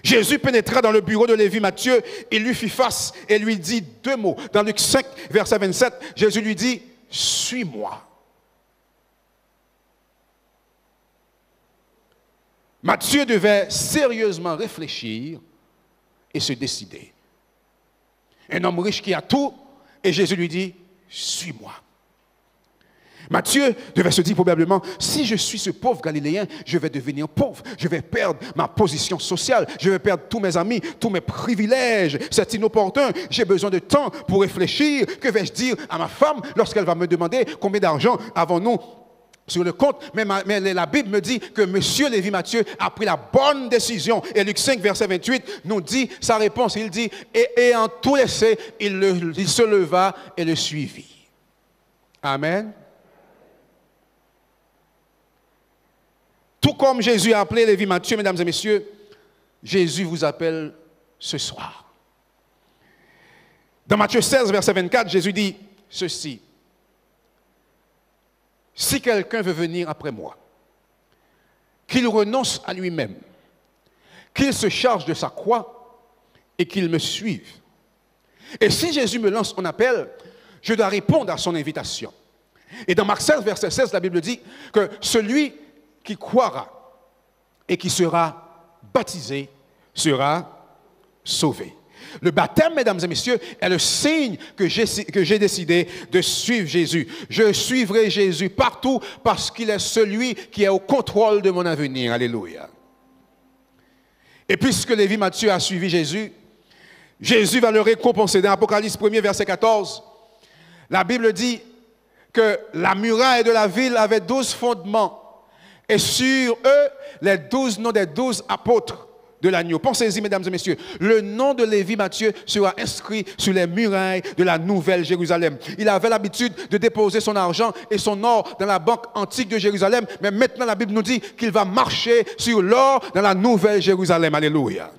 Jésus pénétra dans le bureau de Lévi Mathieu, il lui fit face et lui dit 2 mots. Dans Luc 5, verset 27, Jésus lui dit, suis-moi. Matthieu devait sérieusement réfléchir et se décider. Un homme riche qui a tout, et Jésus lui dit, suis-moi. Matthieu devait se dire probablement, si je suis ce pauvre Galiléen, je vais devenir pauvre, je vais perdre ma position sociale, je vais perdre tous mes amis, tous mes privilèges, c'est inopportun, j'ai besoin de temps pour réfléchir, que vais-je dire à ma femme lorsqu'elle va me demander combien d'argent avons-nous sur le compte, mais la Bible me dit que Monsieur Lévi Mathieu a pris la bonne décision. Et Luc 5, verset 28, nous dit sa réponse. Il dit, et en tout laissé, il se leva et le suivit. Amen. Tout comme Jésus a appelé Lévi Mathieu, mesdames et messieurs, Jésus vous appelle ce soir. Dans Matthieu 16, verset 24, Jésus dit ceci. Si quelqu'un veut venir après moi, qu'il renonce à lui-même, qu'il se charge de sa croix et qu'il me suive. Et si Jésus me lance un appel, je dois répondre à son invitation. Et dans Marc 16, verset 16, la Bible dit que celui qui croira et qui sera baptisé sera sauvé. Le baptême, mesdames et messieurs, est le signe que j'ai décidé de suivre Jésus. Je suivrai Jésus partout parce qu'il est celui qui est au contrôle de mon avenir. Alléluia. Et puisque Lévi Mathieu a suivi Jésus, Jésus va le récompenser. Dans Apocalypse 1er, verset 14, la Bible dit que la muraille de la ville avait 12 fondements et sur eux, les 12 noms des 12 apôtres de l'agneau. Pensez-y, mesdames et messieurs, le nom de Lévi Mathieu sera inscrit sur les murailles de la Nouvelle Jérusalem. Il avait l'habitude de déposer son argent et son or dans la banque antique de Jérusalem, mais maintenant la Bible nous dit qu'il va marcher sur l'or dans la Nouvelle Jérusalem. Alléluia.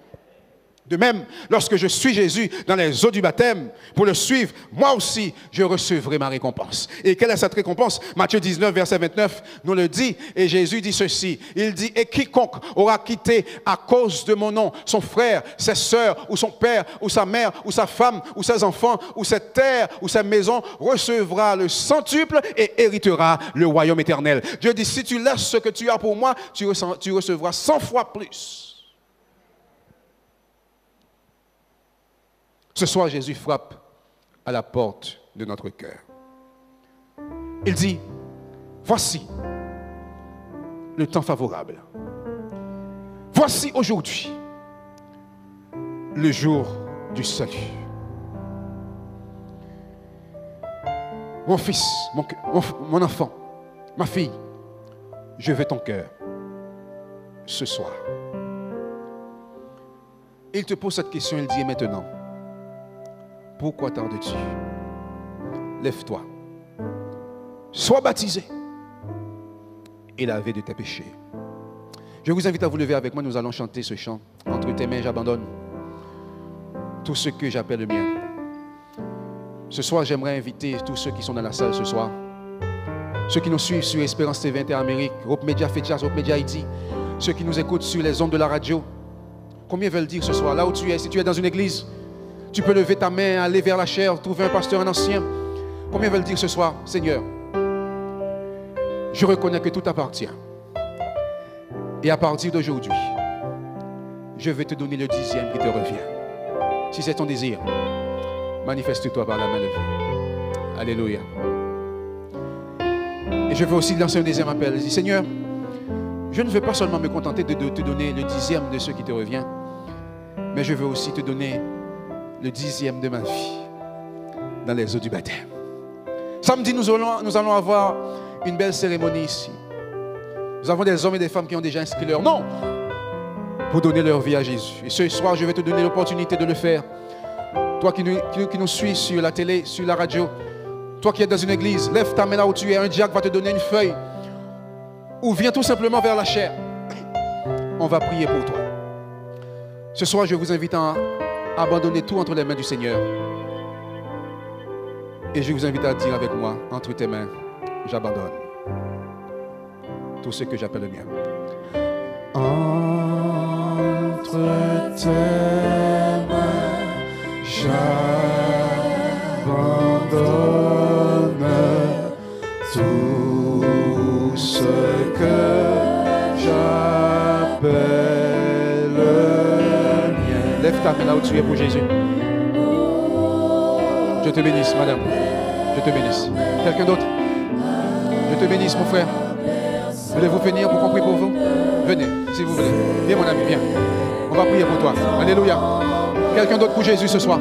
De même, lorsque je suis Jésus dans les eaux du baptême, pour le suivre, moi aussi, je recevrai ma récompense. Et quelle est cette récompense? Matthieu 19, verset 29, nous le dit, et Jésus dit ceci, il dit, et quiconque aura quitté à cause de mon nom, son frère, ses sœurs, ou son père, ou sa mère, ou sa femme, ou ses enfants, ou cette terre, ou sa maison, recevra le centuple et héritera le royaume éternel. Dieu dit, si tu laisses ce que tu as pour moi, tu recevras 100 fois plus. Ce soir, Jésus frappe à la porte de notre cœur. Il dit, voici le temps favorable. Voici aujourd'hui le jour du salut. Mon fils, mon enfant, ma fille, je veux ton cœur ce soir. Il te pose cette question, il dit, et maintenant, pourquoi tardes-tu? Lève-toi, sois baptisé et lavé de tes péchés. Je vous invite à vous lever avec moi, nous allons chanter ce chant. Entre tes mains, j'abandonne tout ce que j'appelle le mien. Ce soir, j'aimerais inviter tous ceux qui sont dans la salle ce soir, ceux qui nous suivent sur Espérance TV Inter-Amérique, Hope Media Fedjas, Hope Media Haïti, ceux qui nous écoutent sur les ondes de la radio. Combien veulent dire ce soir, là où tu es, si tu es dans une église, tu peux lever ta main, aller vers la chaire, trouver un pasteur, un ancien. Combien veulent dire ce soir, Seigneur, je reconnais que tout t'appartient. Et à partir d'aujourd'hui, je vais te donner le 10e qui te revient. Si c'est ton désir, manifeste-toi par la main levée. Alléluia. Et je veux aussi lancer un deuxième appel. Je dis, Seigneur, je ne veux pas seulement me contenter de te donner le 10e de ce qui te revient, mais je veux aussi te donner le 10e de ma vie dans les eaux du baptême. Samedi, nous allons avoir une belle cérémonie ici. Nous avons des hommes et des femmes qui ont déjà inscrit leur nom pour donner leur vie à Jésus. Et ce soir, je vais te donner l'opportunité de le faire. Toi qui nous suis sur la télé, sur la radio, toi qui es dans une église, lève ta main là où tu es. Un diacre va te donner une feuille. Ou viens tout simplement vers la chaire. On va prier pour toi. Ce soir, je vous invite à abandonner tout entre les mains du Seigneur. Et je vous invite à dire avec moi, entre tes mains, j'abandonne tout ce que j'appelle le mien. Entre tes mains, j'abandonne tout ce que j'appelle le mien. Lève ta main là où tu es pour Jésus. Je te bénisse, madame. Je te bénisse. Quelqu'un d'autre? Je te bénisse, mon frère. Voulez-vous venir pour qu'on prie pour vous? Venez, si vous voulez. Viens, mon ami, viens. On va prier pour toi. Alléluia. Quelqu'un d'autre pour Jésus ce soir?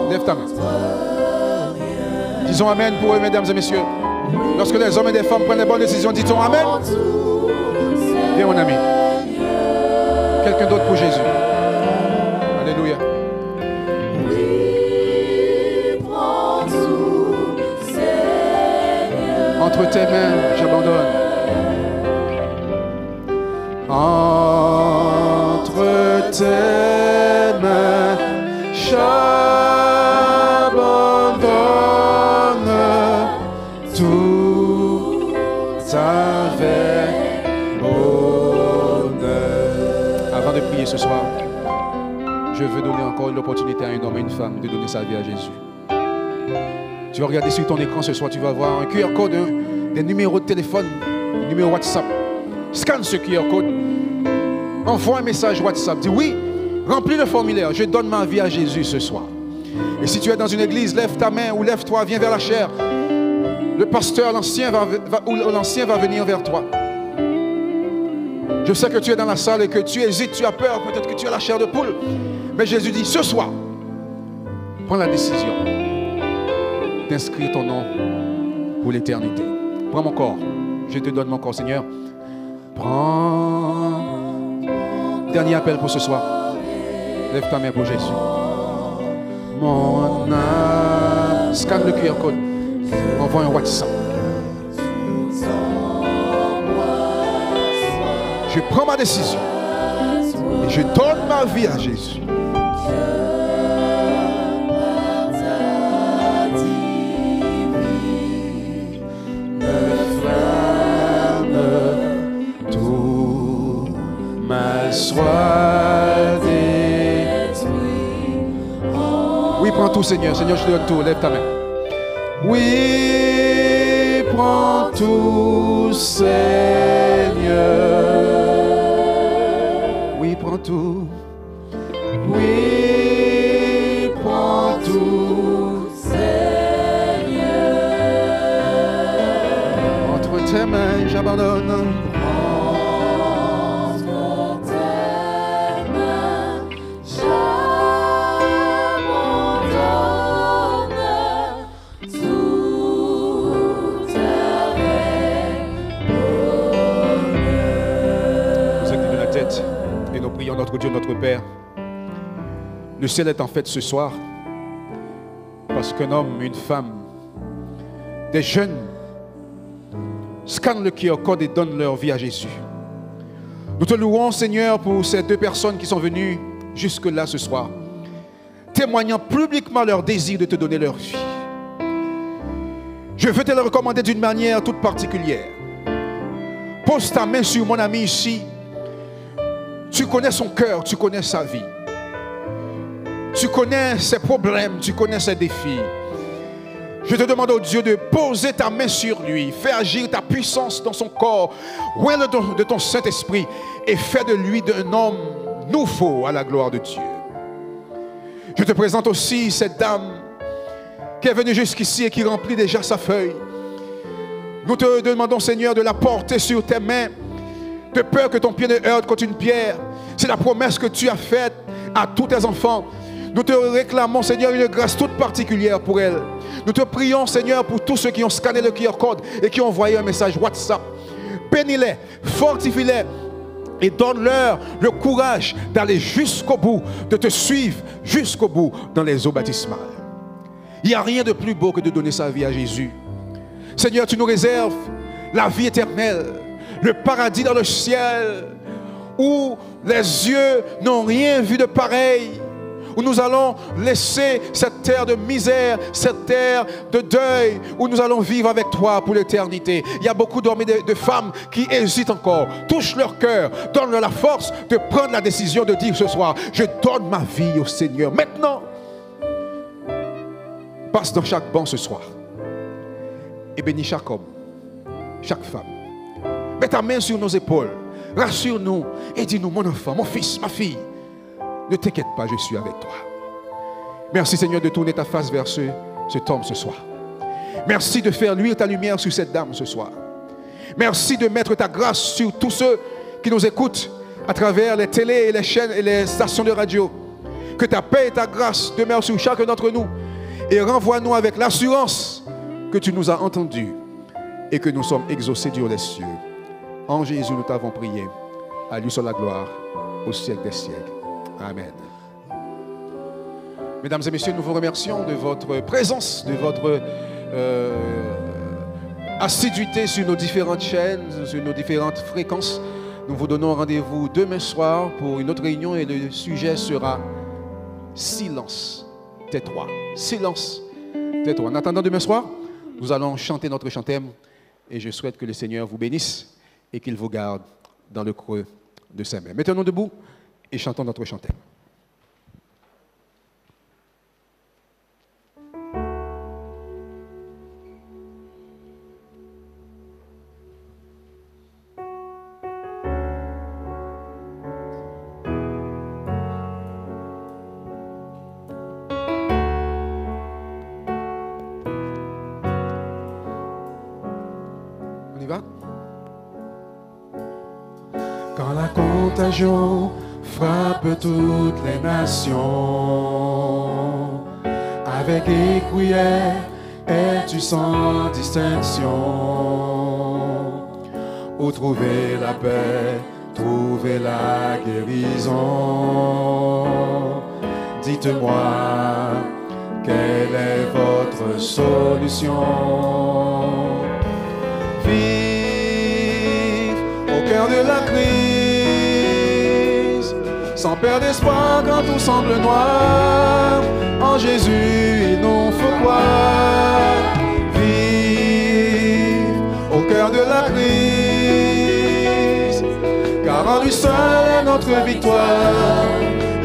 Lève ta main. Disons Amen pour eux, mesdames et messieurs. Lorsque les hommes et les femmes prennent les bonnes décisions, disons Amen. Viens, mon ami. Quelqu'un d'autre pour Jésus. Alléluia. Entre tes mains, j'abandonne. Entre tes mains, j'abandonne tout avec bonheur. Avant de prier ce soir, je veux donner encore l'opportunité à un homme et une femme de donner sa vie à Jésus. Tu vas regarder sur ton écran ce soir, tu vas voir un QR code, des numéros de téléphone, un numéro WhatsApp. Scanne ce QR code. Envoie un message WhatsApp. Dis oui, remplis le formulaire. Je donne ma vie à Jésus ce soir. Et si tu es dans une église, lève ta main ou lève-toi, viens vers la chaire. Le pasteur, l'ancien va venir vers toi. Je sais que tu es dans la salle et que tu hésites, tu as peur, peut-être que tu as la chair de poule. Mais Jésus dit, ce soir, prends la décision d'inscrire ton nom pour l'éternité. Prends mon corps. Je te donne mon corps, Seigneur. Prends. Dernier appel pour ce soir. Lève ta main pour Jésus. Mon âme. Scanne le QR code. Envoie un WhatsApp. Je prends ma décision. Et je donne ma vie à Jésus. Soit détruit. Oui, prends tout, Seigneur. Seigneur, je te donne tout. Lève ta main. Oui, prends tout, Seigneur. Oui, prends tout. Oui, prends tout, Seigneur. Entre tes mains, j'abandonne. Notre Dieu, notre Père, le ciel est en fête ce soir parce qu'un homme, une femme, des jeunes scannent le QR code et donnent leur vie à Jésus. Nous te louons, Seigneur, pour ces deux personnes qui sont venues jusque-là ce soir, témoignant publiquement leur désir de te donner leur vie. Je veux te le recommander d'une manière toute particulière. Pose ta main sur mon ami ici. Tu connais son cœur, tu connais sa vie. Tu connais ses problèmes, tu connais ses défis. Je te demande, oh Dieu, de poser ta main sur lui. Fais agir ta puissance dans son corps. Oint le don de ton Saint-Esprit et fais de lui un homme nouveau à la gloire de Dieu. Je te présente aussi cette dame qui est venue jusqu'ici et qui remplit déjà sa feuille. Nous te demandons, Seigneur, de la porter sur tes mains, de peur que ton pied ne heurte contre une pierre. C'est la promesse que tu as faite à tous tes enfants. Nous te réclamons, Seigneur, une grâce toute particulière pour elle. Nous te prions, Seigneur, pour tous ceux qui ont scanné le QR code et qui ont envoyé un message WhatsApp. bénis-les, fortifie-les et donne-leur le courage d'aller jusqu'au bout, de te suivre jusqu'au bout dans les eaux baptismales. Il n'y a rien de plus beau que de donner sa vie à Jésus. Seigneur, tu nous réserves la vie éternelle, le paradis dans le ciel, où les yeux n'ont rien vu de pareil, où nous allons laisser cette terre de misère, cette terre de deuil, où nous allons vivre avec toi pour l'éternité. Il y a beaucoup d'hommes et de femmes qui hésitent encore. Touche leur cœur, donne-leur la force de prendre la décision de dire ce soir, je donne ma vie au Seigneur. Maintenant, passe dans chaque banc ce soir et bénis chaque homme, chaque femme. Mets ta main sur nos épaules, rassure-nous et dis-nous, mon enfant, mon fils, ma fille, ne t'inquiète pas, je suis avec toi. Merci Seigneur de tourner ta face vers cet homme ce soir. Merci de faire luire ta lumière sur cette dame ce soir. Merci de mettre ta grâce sur tous ceux qui nous écoutent à travers les télés et les chaînes et les stations de radio. Que ta paix et ta grâce demeurent sur chacun d'entre nous et renvoie-nous avec l'assurance que tu nous as entendus et que nous sommes exaucés sur les cieux. En Jésus, nous t'avons prié. À lui soit la gloire au siècle des siècles. Amen. Mesdames et messieurs, nous vous remercions de votre présence, de votre assiduité sur nos différentes chaînes, sur nos différentes fréquences. Nous vous donnons rendez-vous demain soir pour une autre réunion et le sujet sera silence, tais-toi. Silence, tais-toi. En attendant demain soir, nous allons chanter notre chantème et je souhaite que le Seigneur vous bénisse et qu'il vous garde dans le creux de ses mains. Mettons-nous debout et chantons notre chantème. On y va? Quand la contagion frappe toutes les nations, avec des cuillères es-tu sans distinction? Où trouver la paix, trouver la guérison? Dites-moi, quelle est votre solution? Vive au cœur de la crise, sans perdre espoir quand tout semble noir. En Jésus, il nous faut croire. Vive au cœur de la crise, car en lui seul est notre victoire.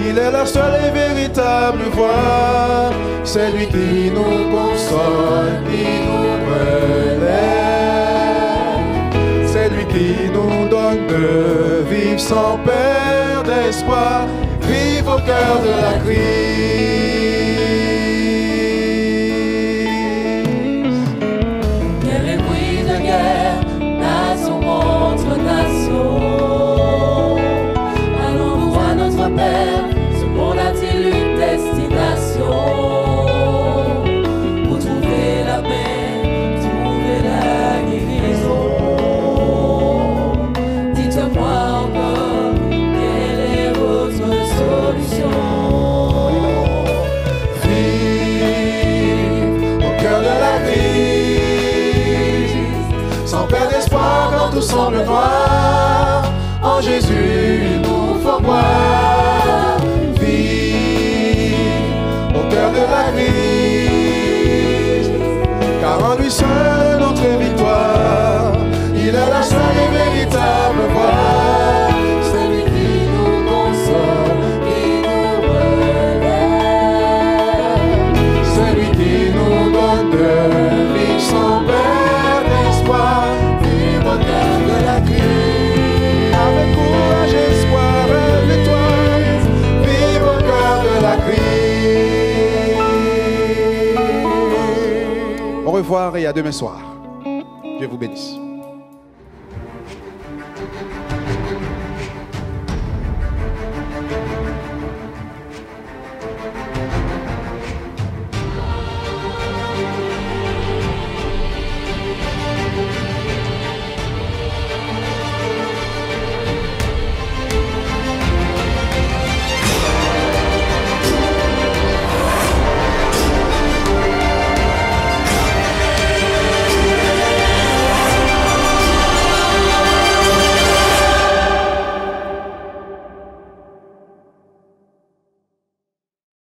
Il est la seule et véritable voie. C'est lui qui nous console, qui nous relève. C'est lui qui nous donne de vivre sans perdre d'espoir. Vive au cœur de la crise. Guerre et bruit de guerre, nation contre nation. Allons-nous à notre Père, ce monde a-t-il une destination? Pour trouver la paix, trouver la guérison. Dites-moi encore, quelle est votre solution? Vive au cœur de la crise, sans perdre espoir quand tout semble noir. En Jésus, il nous faut croire. Vive au cœur de la crise, car en lui seul est notre victoire. Il est la seule et véritable voie. C'est lui qui nous console, qui nous relève. C'est lui qui nous donne de vivre sans perdre d'espoir. Vive au cœur de la crise, avec courage, espoir et victoire. Vive au cœur de la crise. Au revoir et à demain soir. Dieu vous bénisse.